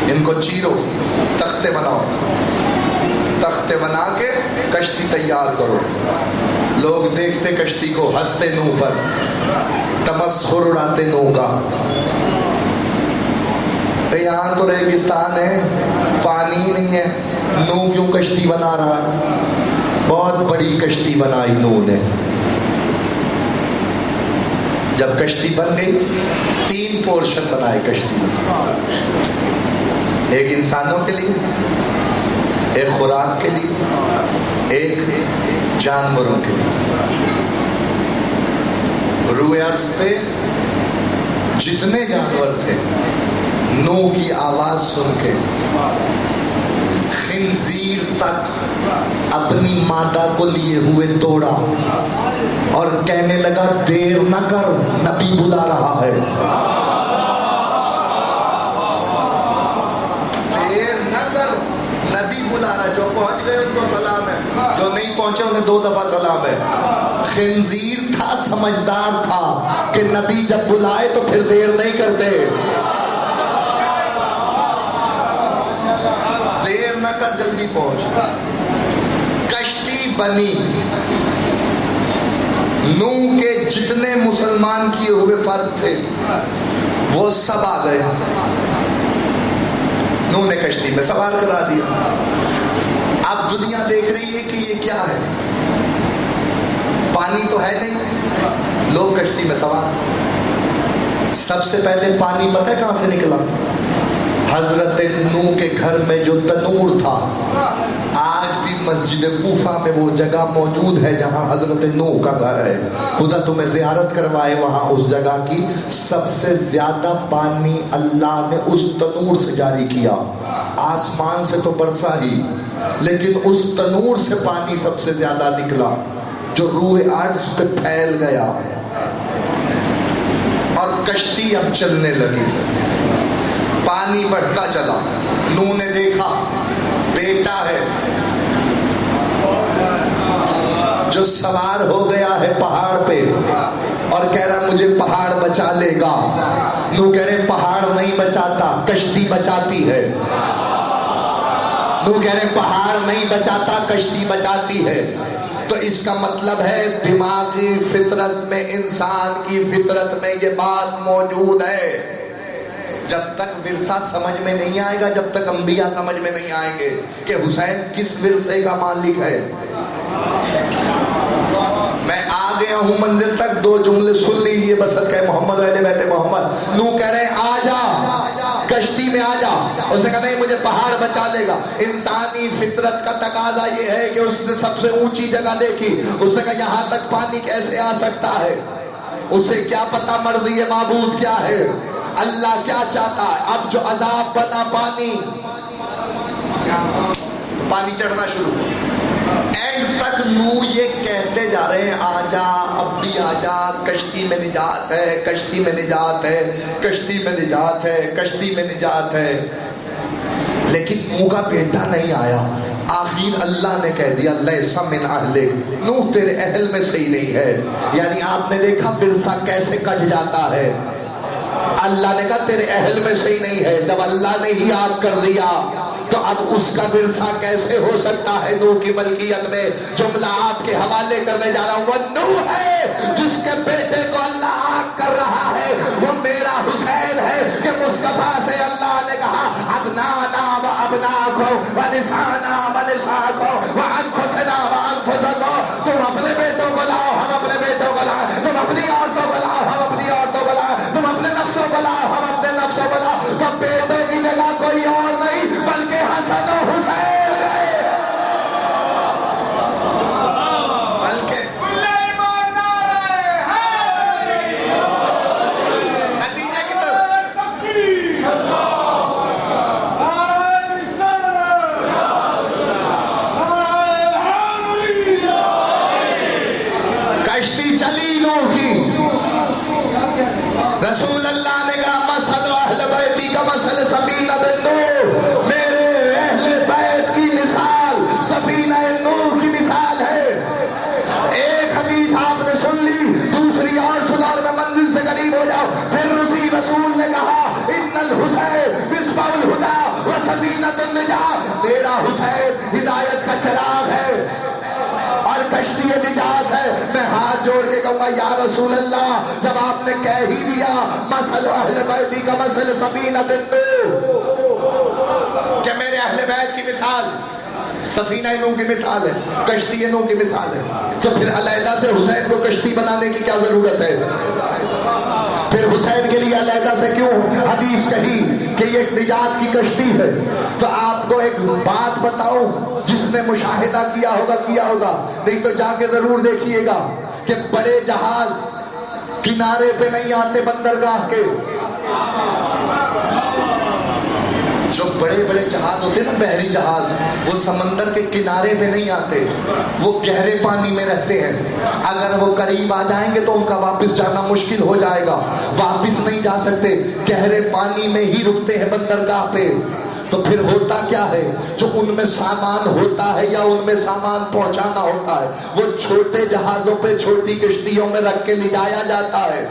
ان کو چیرو، تختے بناؤ، تختے بنا کے کشتی تیار کرو۔ لوگ دیکھتے کشتی کو، ہنستے نوح پر، تمسخر اڑاتے نوح کا۔ یہاں تو ریگستان ہے، پانی نہیں ہے، نوح کیوں کشتی بنا رہا ہے؟ بہت بڑی کشتی بنائی نوح نے۔ جب کشتی بن گئی 3 پورشن بنائے کشتی میں، ایک انسانوں کے لیے، ایک خوراک کے لیے، ایک جانوروں کے لیے۔ روئے عرض پہ جتنے جانور تھے نوح کی آواز سن کے خنزیر تک اپنی مادہ کو لیے ہوئے دوڑا اور کہنے لگا دیر نہ کر، نبی بلا رہا ہے، دیر نہ کر، نبی بلا رہا ہے۔ جو پہنچ گئے ان کو سلام ہے، جو نہیں پہنچے انہیں 2 دفعہ سلام ہے۔ خنزیر تھا، سمجھدار تھا کہ نبی جب بلائے تو پھر دیر نہیں کرتے، دیر نہ کر، جلدی پہنچ۔ کشتی بنی، نوح کے جتنے مسلمان کیے ہوئے فرد تھے وہ سب آ گئے، نوح نے کشتی میں سوار کرا دیا۔ اب دنیا دیکھ رہی ہے کہ یہ کیا ہے، پانی تو ہے نہیں، لوگ کشتی میں سوار۔ سب سے پہلے پانی پتہ ہے کہاں سے نکلا؟ حضرت نوح کے گھر میں جو تنور تھا، آج بھی مسجد کوفہ میں وہ جگہ موجود ہے جہاں حضرت نوح کا گھر ہے۔ خدا تمہیں زیارت کروائے وہاں اس جگہ کی۔ سب سے زیادہ پانی اللہ نے اس تنور سے جاری کیا، آسمان سے تو برسا ہی، لیکن اس تنور سے پانی سب سے زیادہ نکلا جو روئے عرض پہ پھیل گیا، اور کشتی اب چلنے لگی، پانی بڑھتا چلا۔ نوح نے دیکھا بیٹا ہے جو سوار ہو گیا ہے پہاڑ پہ، اور کہہ رہا مجھے پہاڑ بچا لے گا. نو کہہ رہے پہاڑ نہیں بچاتا، کشتی بچاتی ہے. نو کہہ رہے پہاڑ نہیں بچاتا، کشتی بچاتی ہے. تو اس کا مطلب ہے دماغی فطرت میں، انسان کی فطرت میں یہ بات موجود ہے. جب تک ورثہ سمجھ میں نہیں آئے گا، جب تک انبیاء سمجھ میں نہیں آئیں گے کہ حسین کس ورثے کا مالک ہے. میں آ گیا ہوں منزل تک، 2 جملے سن لیجئے بسط کہ محمد اہل بیت محمد. نو کہہ رہے آ جا کشتی میں آ جا. اس نے کہا نہیں مجھے پہاڑ بچا لے گا. انسانی فطرت کا تقاضا یہ ہے کہ اس نے سب سے اونچی جگہ دیکھی. اس نے کہا یہاں تک پانی کیسے آ سکتا ہے؟ اسے کیا پتا مرضی معبود کیا ہے، اللہ کیا چاہتا ہے. اب جو عذاب بنا پانی چڑھنا شروع. اینڈ تک نو یہ کہتے جا رہے ہیں آ جا اب بھی آ جا، کشتی میں نجات ہے، کشتی میں نجات ہے، کشتی میں نجات ہے، کشتی میں نجات ہے. لیکن نو کا بیٹا نہیں آیا. آخر اللہ نے کہہ دیا لیسا من اہلک، نو تیرے اہل میں صحیح نہیں ہے. یعنی آپ نے دیکھا ورثہ کیسے کٹ جاتا ہے. اللہ نے کہا تیرے اہل میں صحیح نہیں ہے. جب اللہ نے ہی آگ کر دیا تو اب اس کا ورثہ کیسے ہو سکتا ہے نوح کی ملکیت میں؟ جملہ آپ کے حوالے کرنے جا رہا ہوں. وہ نوح ہے جس کے بیٹے کو اللہ آگ کر رہا ہے، وہ میرا حسین ہے کہ مصطفیٰ سے اللہ نے کہا ابنانا و ابناکم و نسانا و نساکم و انفسنا و انفسکم. تم اپنے بیٹوں کو لاؤ، ہم اپنے بیٹوں کو لاؤ. تم اپنی عورتوں کو لاؤ، ہم اپنی عورتوں کو لاؤ. تم اپنے نفسوں کو لاؤ، ہم اپنے نفسوں کو لاؤ. تو بیٹوں کی جگہ کوئی اور نہیں بلکہ حسن و حسین گئے. بلکہ نتیجے کی طرف کشتی چلی نوح کی. رسول اللہ نے کہا مثل اہل بیتی کا مثل سفینہ نوح، میرے اہل بیت کی مثال سفینہ نوح کی مثال ہے. ایک حدیث آپ نے سن لی، دوسری اور سنا اور میں منزل سے قریب ہو جاؤ. پھر اسی رسول نے کہا ان الحسین مصباح الہدی و سفینۃ النجاۃ، میرا حسین ہدایت کا چراغ ہے اور کشتی نجات ہے. میں ہاتھ جوڑ کے کہوں گا یا رسول اللہ جب آپ نے کہہ ہی دیا مثل اہل بیتی کا مثل سفینۃ نوح کہ میرے اہل بیت کی مثال سفینہ نوح کی مثال ہے، کشتی نوح کی مثال ہے، تو پھر علیحدہ سے حسین کو کشتی بنانے کی کیا ضرورت ہے؟ پھر حسین کے لیے علیحدہ سے کیوں حدیث کہی کہ یہ ایک نجات کی کشتی ہے؟ تو آپ کو ایک بات بتاؤں، جس نے مشاہدہ کیا ہوگا، نہیں تو جا کے ضرور دیکھیے گا کہ بڑے جہاز کنارے پہ نہیں آتے بندرگاہ کے. جو بڑے بڑے جہاز ہوتے ہیں نا، بحری جہاز، وہ سمندر کے کنارے پہ نہیں آتے، وہ گہرے پانی میں رہتے ہیں. اگر وہ قریب آ جائیں گے تو ان کا واپس جانا مشکل ہو جائے گا، واپس نہیں جا سکتے، گہرے پانی میں ہی رکتے ہیں بندرگاہ پہ. تو پھر ہوتا کیا ہے؟ جو ان میں سامان ہوتا ہے یا ان میں سامان پہنچانا ہوتا ہے، وہ چھوٹے جہازوں پہ چھوٹی کشتیوں میں رکھ کے لے جایا جاتا ہے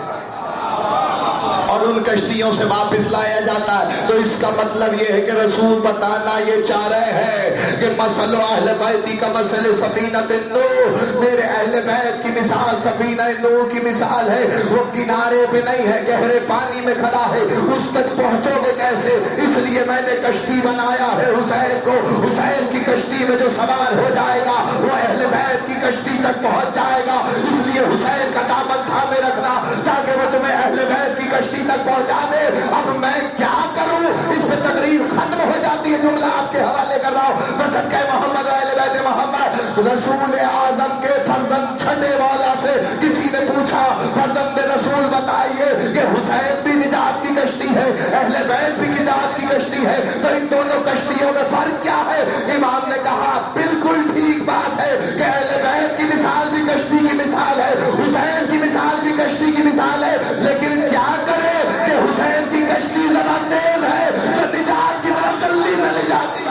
اور ان کشتیوں سے واپس لایا جاتا ہے. تو اس کا مطلب یہ ہے کہ رسول بتانا یہ چاہ رہے ہیں کہ مثل اہل بیتی کا مثل سفینۃ نوح، میرے اہل بیت کی مثال سفینہ نوح کی مثال ہے. وہ کنارے پہ نہیں ہے، گہرے پانی میں کھڑا ہے. اس تک پہنچو گے کیسے؟ اس لیے میں نے کشتی بنایا ہے حسین کو. حسین کی کشتی میں جو سوار ہو جائے گا وہ اہل بیت کی کشتی تک پہنچ جائے گا. اس لیے حسین کا دامن تھامے رکھنا تاکہ وہ تمہیں اہل بیت کی کشتی تک پہنچا دے. اب میں کیا کروں؟ اس پہ تقریر ختم ہو جاتی ہے. جملہ آپ کے حوالے کر رہا ہوں. بسط کہ محمد اہل بیت محمد. رسول اعظم کے فرزند چھٹے والا سے کسی نے پوچھا فرزند رسول بتائیے کہ حسین بھی نجات کی کشتی ہے، اہل بیت بھی نجات کی کشتی ہے، تو ان دونوں کشتیوں میں فرق کیا ہے؟ امام نے کہا بالکل ٹھیک بات ہے کہ اہل بیت کی مثال بھی کشتی کی مثال ہے، حسین کی مثال بھی کشتی کی مثال ہے. لیکن کیا کرے کہ حسین کی کشتی ذرا تیز ہے جو نجات کی طرف جلدی سے لے جاتی.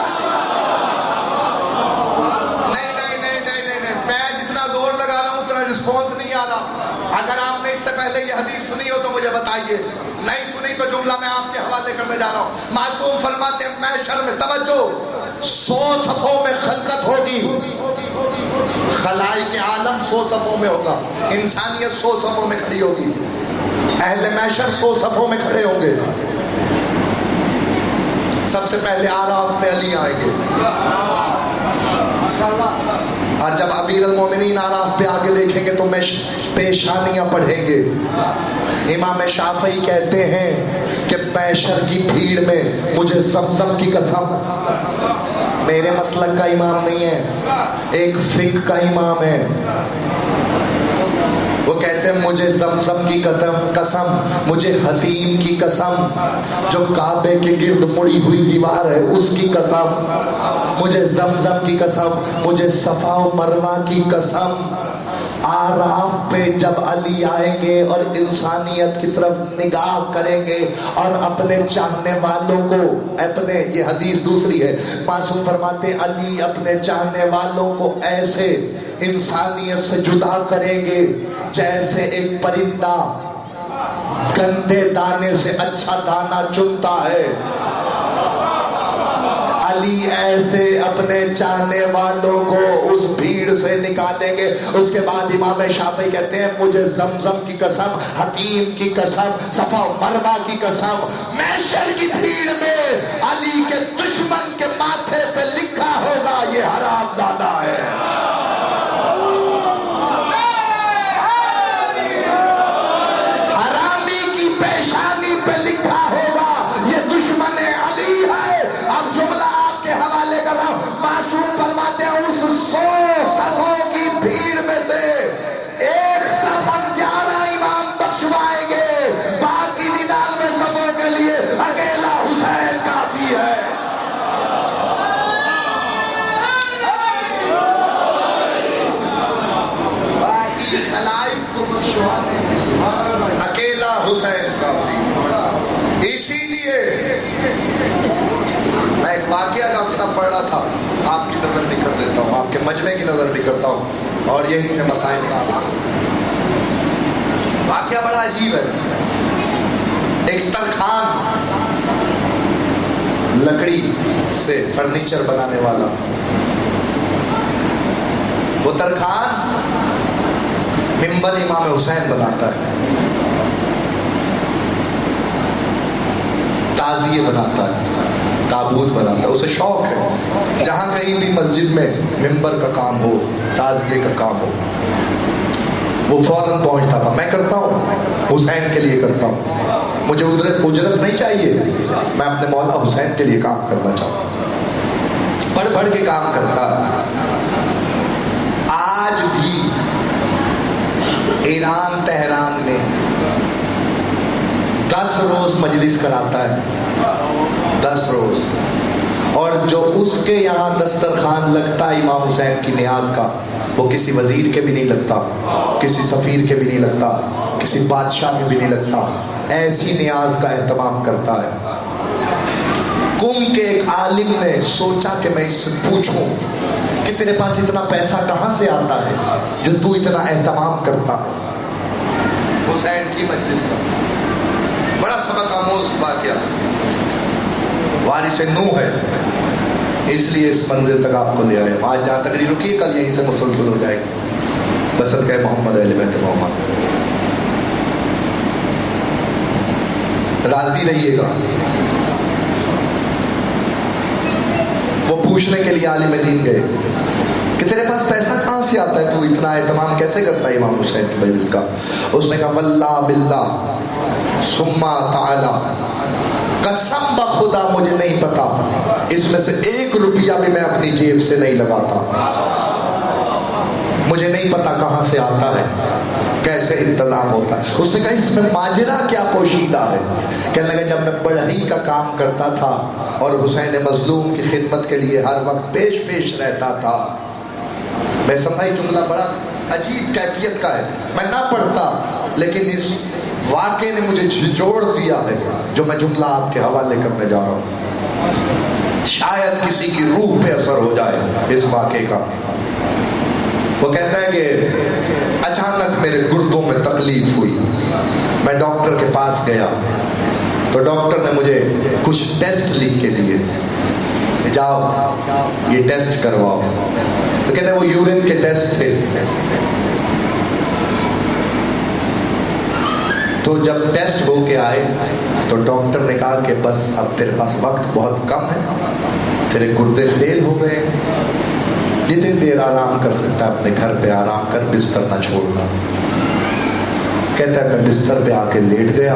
نہیں، میں جتنا زور لگا رہا ہوں اتنا رسپانس نہیں آ رہا. اگر آپ نے اس سے پہلے نے یہ حدیث سنی ہو تو مجھے بتائیے، نہیں سنی تو جملہ میں آپ کے حوالے کرنے جا رہا ہوں۔ معصوم فرماتے ہیں محشر میں توجہ 100 صفوں میں خلقت ہوگی، خلائق عالم 100 صفوں میں ہوگا، انسانیت 100 صفوں میں کھڑی ہوگی، اہل محشر 100 صفوں میں کھڑے ہوں گے۔ سب سے پہلے آراف میں علی آئیں گے، اور جب امیر المومنین آراف پہ آگے دیکھیں گے تو پیشانیاں پڑھیں گے۔ امام شافعی کہتے ہیں کہ محشر کی بھیڑ میں مجھے زمزم کی قسم، میرے مسلک کا امام نہیں ہے، ایک فقہ کا امام ہے، وہ کہتے ہیں مجھے زمزم کی قسم، مجھے حتیم کی قسم، جو کعبے کے گرد مڑی ہوئی دیوار ہے اس کی قسم، مجھے زمزم کی قسم، مجھے صفا و مروہ کی قسم۔ آراف پہ جب علی آئیں گے اور انسانیت کی طرف نگاہ کریں گے اور اپنے چاہنے والوں کو، اپنے، یہ حدیث دوسری ہے، معصوم فرماتے علی اپنے چاہنے والوں کو ایسے انسانیت سے جدا کریں گے جیسے ایک پرندہ گندے دانے سے اچھا دانہ چنتا ہے۔ علی ایسے اپنے چاہنے والوں کو اس بھیڑ سے نکالیں گے۔ اس کے بعد امام شافعی کہتے ہیں مجھے زمزم کی قسم، حتیم کی قسم، صفا و مروہ کی قسم، محشر کی بھیڑ میں علی کے دشمن کے ماتھے پہ لکھا ہوگا یہ حرام زادہ ہے۔ حرامی کی پیشانی پہ لکھا ہوگا یہ دشمن علی ہے۔ اب جملہ معصوم فرماتے ہیں اس 100 صفوں کی بھیڑ میں سے ایک صف 11 امام بخشوائیں گے، باقی 99 صفوں کے لیے اکیلا حسین کافی ہے۔ باقی خلائق کو بخشوانے اکیلا حسین کافی۔ اسی لیے میں ایک واقعہ کا قصہ پڑھ رہا تھا، آپ کی نظر بھی کر دیتا ہوں، آپ کے مجمع کی نظر بھی کرتا ہوں، اور یہیں سے مسائل کا واقعہ بڑا عجیب ہے۔ ایک ترخان، لکڑی سے فرنیچر بنانے والا، وہ ترخان منبر امام حسین بناتا ہے، تعزیے بناتا ہے، تابوت بناتا ہے، اسے شوق ہے جہاں کہیں بھی مسجد میں منبر کا کام ہو، تعزیے کا کام ہو، وہ فوراً پہنچتا تھا۔ میں کرتا ہوں، حسین کے لیے کرتا ہوں، مجھے اجرت نہیں چاہیے، میں اپنے مولا حسین کے لیے کام کرنا چاہتا ہوں، پڑھ پڑھ کے کام کرتا۔ آج بھی ایران تہران میں 10 روز مجلس کراتا ہے، 10 روز، اور جو اس کے یہاں دسترخوان لگتا ہے امام حسین کی نیاز کا، وہ کسی وزیر کے بھی نہیں لگتا، کسی سفیر کے بھی نہیں لگتا، کسی بادشاہ کے بھی نہیں لگتا، ایسی نیاز کا اہتمام کرتا ہے۔ قم کے ایک عالم نے سوچا کہ میں اس سے پوچھوں کہ تیرے پاس اتنا پیسہ کہاں سے آتا ہے جو تو اتنا اہتمام کرتا ہے حسین کی مجلس کا۔ بڑا سبق آموز واقعہ، وارث نوح ہے، اس لیے اس منزل تک آپ کو لے آئے۔ آج جہاں تک نہیں رکیے، کل یہیں سے مسلسل ہو جائے گی۔ بسط کہ محمد اہل بیت محمد، راضی رہیے گا۔ وہ پوچھنے کے لیے عالم دین گئے کہ تیرے پاس پیسہ کہاں سے آتا ہے، تو اتنا اہتمام کیسے کرتا ہے امام حسین کی مجلس کا؟ اس نے کہا واللہ باللہ ثم تعالی، قسم بخدا مجھے نہیں پتا، اس میں سے 1 روپیہ بھی میں اپنی جیب سے نہیں لگاتا، مجھے نہیں پتا کہاں سے آتا ہے، کیسے انتظام ہوتا ہے۔ اس نے کہا اس میں ماجرا کیا پوشیدہ ہے؟ کہنے لگا جب میں بڑھئی کا کام کرتا تھا اور حسین مظلوم کی خدمت کے لیے ہر وقت پیش رہتا تھا، میں سمجھا یہ جملہ بڑا عجیب کیفیت کا ہے، میں نہ پڑھتا لیکن اس واقعے نے مجھے جھنجھوڑ دیا ہے جو میں جملہ آپ کے حوالے کرنے جا رہا ہوں، شاید کسی کی روح پہ اثر ہو جائے اس واقعے کا۔ وہ کہتا ہے کہ اچانک میرے گردوں میں تکلیف ہوئی، میں ڈاکٹر کے پاس گیا تو ڈاکٹر نے مجھے کچھ ٹیسٹ لکھ کے دیے، جاؤ یہ ٹیسٹ کرواؤ۔ تو کہتے ہیں وہ یورین کے ٹیسٹ تھے۔ تو جب ٹیسٹ ہو کے آئے تو ڈاکٹر نے کہا کہ بس اب تیرے پاس وقت بہت کم ہے، تیرے گردے فیل ہو گئے، جتنی دیر آرام کر سکتا ہے اپنے گھر پہ آرام کر، بستر نہ چھوڑنا۔ کہتا ہے میں بستر پہ آ کے لیٹ گیا،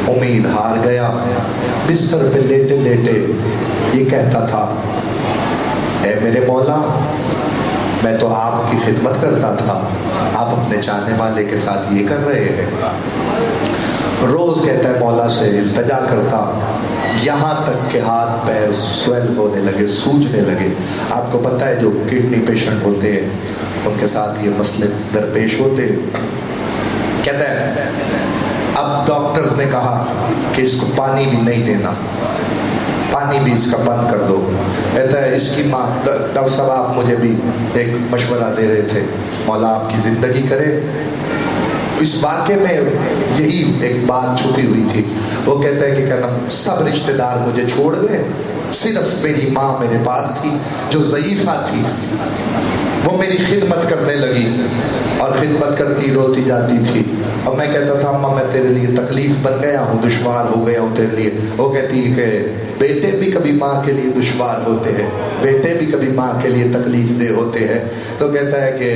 امید ہار گیا، بستر پہ لیٹے لیٹے یہ کہتا تھا، اے میرے مولا میں تو آپ کی خدمت کرتا تھا، آپ اپنے چاہنے والے کے ساتھ یہ کر رہے ہیں۔ روز کہتا ہے مولا سے التجا کرتا، یہاں تک کہ ہاتھ پیر سویل ہونے لگے، سوجنے لگے۔ آپ کو پتہ ہے جو کڈنی پیشنٹ ہوتے ہیں ان کے ساتھ یہ مسئلے درپیش ہوتے ہیں۔ کہتا ہے اب ڈاکٹرز نے کہا کہ اس کو پانی بھی نہیں دینا، پانی بھی اس کا بند کر دو۔ کہتا ہے اس کی ماں، ڈاکٹر صاحب آپ مجھے بھی ایک مشورہ دے رہے تھے، مولا آپ کی زندگی کرے۔ اس واقعے میں یہی ایک بات چھپی ہوئی تھی۔ وہ کہتا ہے کہ کہنا سب رشتہ دار مجھے چھوڑ گئے، صرف میری ماں میرے پاس تھی جو ضعیفہ تھی، وہ میری خدمت کرنے لگی اور خدمت کرتی روتی جاتی تھی۔ اور میں کہتا تھا اماں میں تیرے لیے تکلیف بن گیا ہوں، دشوار ہو گیا ہوں تیرے لیے۔ وہ کہتی ہے کہ بیٹے بھی کبھی ماں کے لیے دشوار ہوتے ہیں، بیٹے بھی کبھی ماں کے لیے تکلیف دہ ہوتے ہیں۔ تو کہتا ہے کہ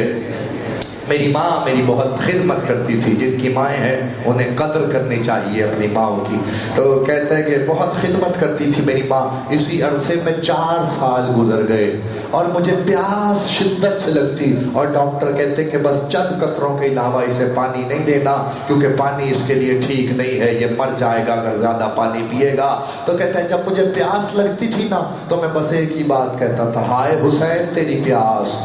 میری ماں میری بہت خدمت کرتی تھی، جن کی مائیں ہیں انہیں قدر کرنی چاہیے اپنی ماؤں کی۔ تو کہتا ہے کہ بہت خدمت کرتی تھی میری ماں۔ اسی عرصے میں 4 سال گزر گئے اور مجھے پیاس شدت سے لگتی، اور ڈاکٹر کہتے کہ بس چند قطروں کے علاوہ اسے پانی نہیں دینا، کیونکہ پانی اس کے لیے ٹھیک نہیں ہے، یہ مر جائے گا اگر زیادہ پانی پیے گا۔ تو کہتا ہے جب مجھے پیاس لگتی تھی نا تو میں بس ایک ہی بات کہتا تھا، ہائے حسین تیری پیاس،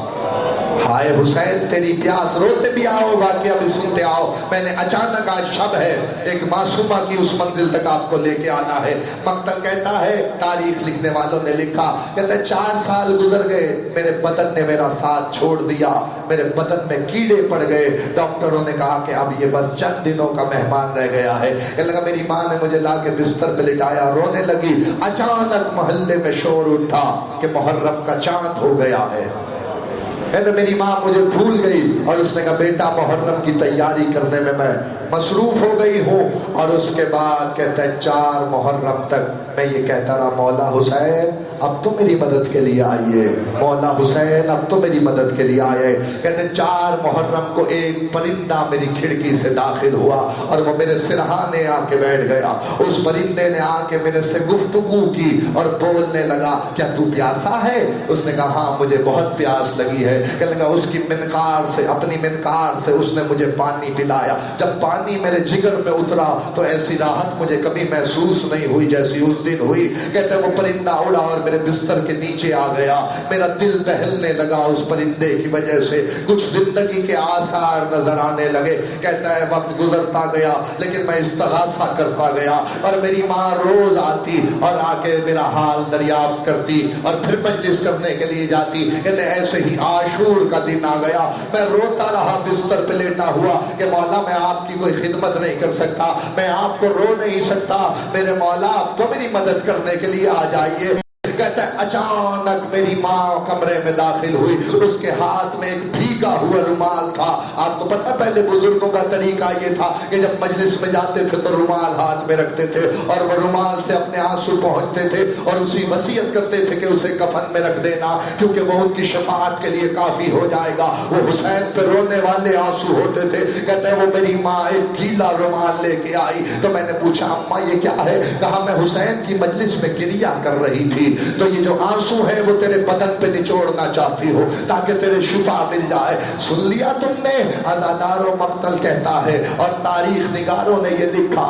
ہائے حسین تیری پیاس۔ روتے بھی آؤ، واقعہ بھی سنتے آؤ۔ میں نے اچانک آج شب ہے، ایک معصومہ کی اس منزل تک آپ کو لے کے آنا ہے۔ مقتل کہتا ہے، تاریخ لکھنے والوں نے لکھا، کہتا ہے 4 سال گزر گئے، میرے بدن نے میرا ساتھ چھوڑ دیا، میرے بدن میں کیڑے پڑ گئے۔ ڈاکٹروں نے کہا کہ اب یہ بس چند دنوں کا مہمان رہ گیا ہے۔ کہنے لگا میری ماں نے مجھے لا کے بستر پہ لٹایا، رونے لگی۔ اچانک محلے میں شور اٹھا کہ محرم کا چاند ہو گیا ہے۔ کہتے میری ماں مجھے بھول گئی اور اس نے کہا بیٹا محرم کی تیاری کرنے میں مصروف ہو گئی ہوں۔ اور اس کے بعد کہتا ہے 4 محرم تک میں یہ کہتا رہا، مولا حسین اب تو میری مدد کے لیے آئیے، مولا حسین اب تو میری مدد کے لیے آئے۔ کہتے 4 محرم کو ایک پرندہ میری کھڑکی سے داخل ہوا اور وہ میرے سرہانے آ کے بیٹھ گیا۔ اس پرندے نے آ کے میرے سے گفتگو کی اور بولنے لگا، کیا تو پیاسا ہے؟ اس نے کہا ہاں مجھے بہت پیاس لگی ہے۔ کہنے لگا اس کی منقار سے، اپنی منقار سے اس نے مجھے پانی پلایا۔ جب پانی میرے جگر میں اترا تو ایسی راحت مجھے کبھی محسوس نہیں ہوئی جیسی اس دن ہوئی۔ کہتے وہ پرندہ اڑا اور میرے بستر کے نیچے آ گیا، میرا دل بہلنے لگا اس پرندے کی وجہ سے، کچھ زندگی کے آثار نظر آنے لگے۔ کہتا ہے وقت گزرتا گیا لیکن میں استغاثہ کرتا گیا اور میری ماں روز آتی اور آ کے میرا حال دریافت کرتی اور پھر مجلس کرنے کے لیے جاتی۔ کہتے ایسے ہی عاشور کا دن آ گیا، میں روتا رہا بستر پہ لیٹا ہوا کہ مولا میں آپ کی کوئی خدمت نہیں کر سکتا، میں آپ کو رو نہیں سکتا، میرے مولا آپ تو میری مدد کرنے کے لیے آ جائیے۔ کہتا ہے اچانک میری ماں کمرے میں داخل ہوئی، اس کے ہاتھ میں ایک بھیگا ہوا رومال تھا۔ آپ کو پتہ پہلے بزرگوں کا طریقہ یہ تھا کہ جب مجلس میں جاتے تھے تو رومال ہاتھ میں رکھتے تھے اور وہ رومال سے اپنے آنسو پہنچتے تھے اور اسی وصیت کرتے تھے کہ اسے کفن میں رکھ دینا کیونکہ وہ ان کی شفاعت کے لیے کافی ہو جائے گا۔ وہ حسین پہ رونے والے آنسو ہوتے تھے۔ کہتا ہے وہ میری ماں ایک گیلا رومال لے کے آئی تو میں نے پوچھا اماں یہ کیا ہے؟ کہا میں حسین کی مجلس میں گریہ کر رہی تھی تو یہ جو آنسو ہے وہ تیرے بدن پہ نچوڑنا چاہتی ہو تاکہ تیرے شفا مل جائے۔ سن لیا تم نے؟ عزادار و مقتل کہتا ہے اور تاریخ نگاروں نے یہ لکھا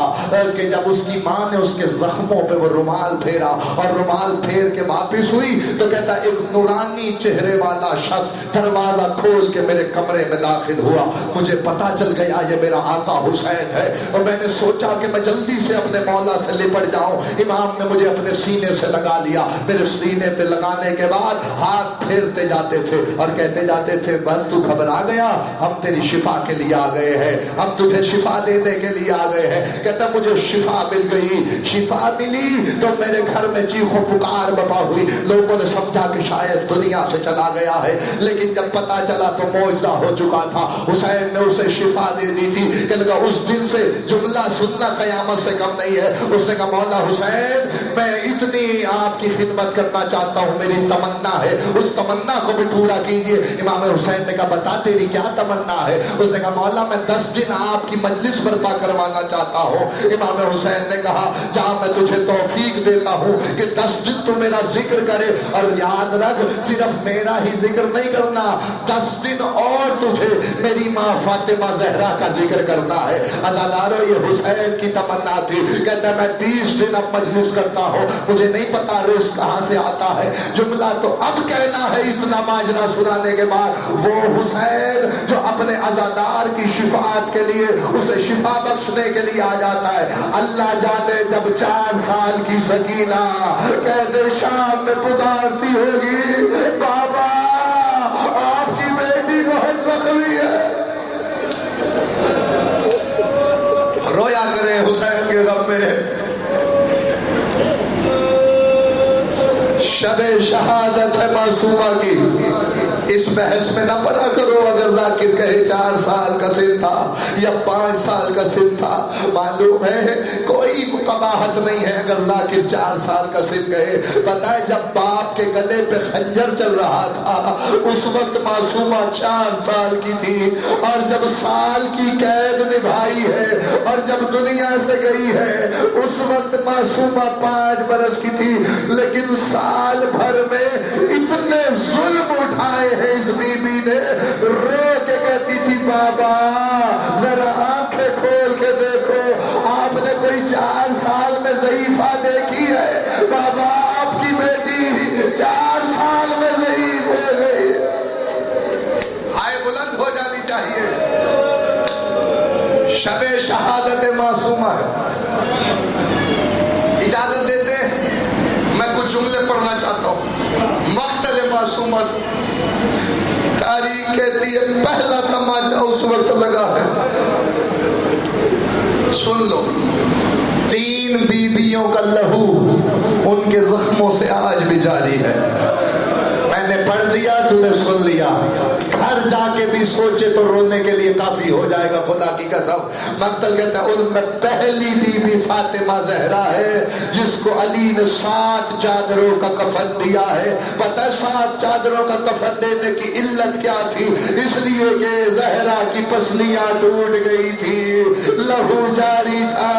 کہ جب اس کی ماں نے اس کے زخموں پہ وہ رومال پھیرا اور رومال پھیر کے واپس ہوئی تو کہتا ایک نورانی چہرے والا شخص دروازہ کھول کے میرے کمرے میں داخل ہوا۔ مجھے پتا چل گیا یہ میرا آقا حسین ہے اور میں نے سوچا کہ میں جلدی سے اپنے مولا سے لپٹ جاؤں۔ امام نے مجھے اپنے سینے سے لگا لیا، میرے سینے پہ لگانے کے بعد ہاتھ پھیرتے جاتے تھے اور کہتے جاتے تھے بس تو گھبرا گیا، ہم تیری شفا کے لیے آ گئے ہیں، ہم تجھے شفا دینے کے لیے آ گئے ہیں۔ کہتا مجھے شفا مل گئی، شفا ملی تو میرے گھر میں چیخ و پکار بپا ہوئی، لوگوں نے سمجھا کہ شاید دنیا سے چلا گیا ہے، لیکن جب پتا چلا تو معجزہ ہو چکا تھا۔ حسین نے اسے شفا دے دی تھی کہ لگا اس دن سے جملہ سننا قیامت سے کم نہیں ہے۔ اس نے کہا مولا حسین میں اتنی آپ کی خدمت کرنا چاہتا ہوں، میری تمنا ہے، اس تمنا کو بھی پورا کیجئے۔ امام حسین نے کہا بتا تیری کیا تمنا ہے؟ اس نے کہا مولا میں 10 دن آپ کی مجلس برپا کروانا چاہتا ہوں۔ امام حسین نے کہا جہاں میں تجھے توفیق دیتا ہوں کہ 10 دن تو میرا ذکر کرے، اور یاد رکھ صرف میرا ہی ذکر نہیں کرنا، 10 دن اور تجھے میری ماں فاطمہ زہرا کا ذکر کرنا ہے۔ عزادارو یہ حسین کی تمنا تھی، کہتا ہے میں 20 دن اب مجلس کرتا ہوں، مجھے نہیں پتا رزق کہاں سے آتا ہے۔ جملہ تو اب کہنا ہے اتنا ماجرا سنانے کے بعد، وہ حسین جو اپنے عزادار کی شفاعت کے لیے اسے شفا بخشنے کے لیے آ جاتا ہے، اللہ جانے جب 4 سال کی سکینہ قید شام میں پکارتی ہوگی بابا آپ کی بیٹی بہت زخمی ہے، رویا کرے حسین کے غم میں۔ شب شہادت ہے معصومہ کی، اس بحث میں نہ پڑا کرو اگر ذاکر کہے 4 سال کا سن تھا یا 5 سال کا سن تھا، معلوم ہے کوئی قباحت نہیں ہے اگر ذاکر 4 سال کا سن کہے۔ پتہ ہے جب باپ کے گلے پہ خنجر چل رہا تھا اس وقت معصومہ 4 سال کی تھی، اور جب سال کی قید نبھائی ہے اور جب دنیا سے گئی ہے اس وقت معصومہ 5 برس کی تھی، لیکن سال بھر میں اتنے ظلم اٹھائے ہیں اس بی بی نے، رو کے کہتی تھی بابا ذرا آنکھیں کھول کے دیکھو، آپ نے کوئی 4 سال میں ضعیفہ دیکھی ہے؟ بابا آپ کی بیٹی 4 سال میں ضعیف ہو گئی، ہائے بلند ہو جانی چاہیے۔ شب شہادت معصومہ ہے۔ اجازت دیتے میں کچھ جملے پڑھنا چاہتا ہوں مقتل معصومہ سے۔ تاریخ کہتی ہے پہلا تماچا اس وقت لگا ہے، سن لو، 3 بیویوں کا لہو ان کے زخموں سے آج بھی جاری ہے۔ میں نے پڑھ دیا تو نے سن لیا، گھر جا کے بھی سوچے تو رونے کے لیے کافی ہو جائے گا، خدا کی قسم۔ مقتل کہتا ہے ان میں پہلی بی بی فاطمہ زہرا ہے جس کو علی نے 7 چادروں کا کفن دیا ہے۔ پتہ ہے 7 چادروں کا کفن دینے کی علت کیا تھی؟ اس لیے کہ زہرا کی پسلیاں ٹوٹ گئی تھی، لہو جاری تھا،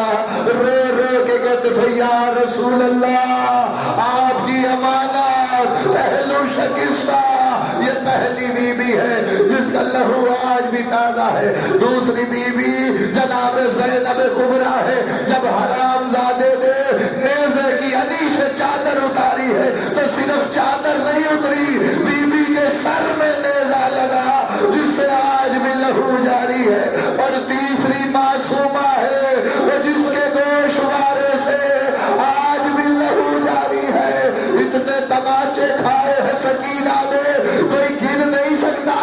رو رو کے کہتے تھے یا رسول اللہ آپ کی امانت پہلو شکستہ۔ یہ پہلی بی بی ہے جس کا لہو آج بھی تازہ ہے۔ دوسری بی بی جناب زینب کبریٰ ہے، جب حرام زادے نے نیزے کی انی سے چادر اتاری ہے تو صرف چادر نہیں اتری، بی بی کے سر میں نیزہ لگا جس سے آج بھی لہو جاری ہے۔ اور تیسری معصومہ ہے وہ جس کے گوشوارے سے آج بھی لہو جاری ہے۔ اتنے تماچے کھائے ہیں سکینہ نے کوئی گن نہیں سکتا،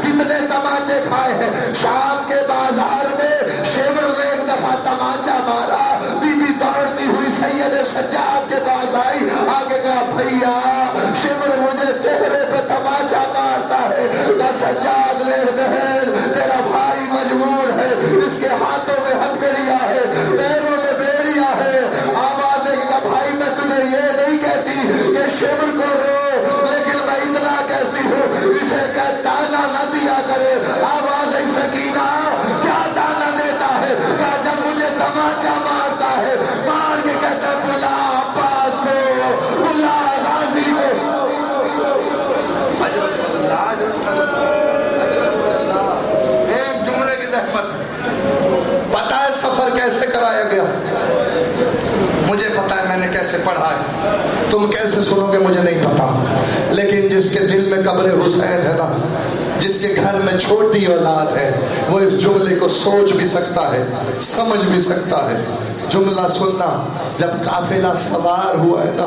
کتنے تماچے کھائے ہیں۔ شام کے بازار میں شیور نے ایک دفعہ تماچا مارا، بی بی دوڑتی ہوئی سید سجاد کے پاس آئی، آگے کہا بھیا شیور مجھے چہرے پہ تماچا مارتا ہے۔ کہا سجاد لے بہن تیرا بھائی مجبور ہے، اس کے ہاتھوں میں ہتھکڑیاں ہے، پیروں میں بیڑیاں ہے۔ آواز دے کہ بھائی میں تجھے یہ نہیں کہتی کہ شیور کو رو، لیکن میں اتنا کہتی ہوں اسے کہ تانا نہ دیا کرے۔ آواز ہے سکینہ کیا تانا دیتا ہے؟ کہا جب مجھے تماچا مارتا ہے مار کے کہتا ہے بلا عباس کو، بلا غازی کو۔ ایک جملے کی زحمت ہے، پتہ ہے سفر کیسے کرایا گیا؟ مجھے پتہ ہے میں نے کیسے پڑھا ہے، تم کیسے سنو گے مجھے نہیں پتا، لیکن جس کے دل میں قبر حسین ہے نا، جس کے گھر میں چھوٹی اولاد ہے، وہ اس جملے کو سوچ بھی سکتا ہے، سمجھ بھی سکتا ہے۔ جملہ سننا، جب قافلہ سوار ہوا ہے نا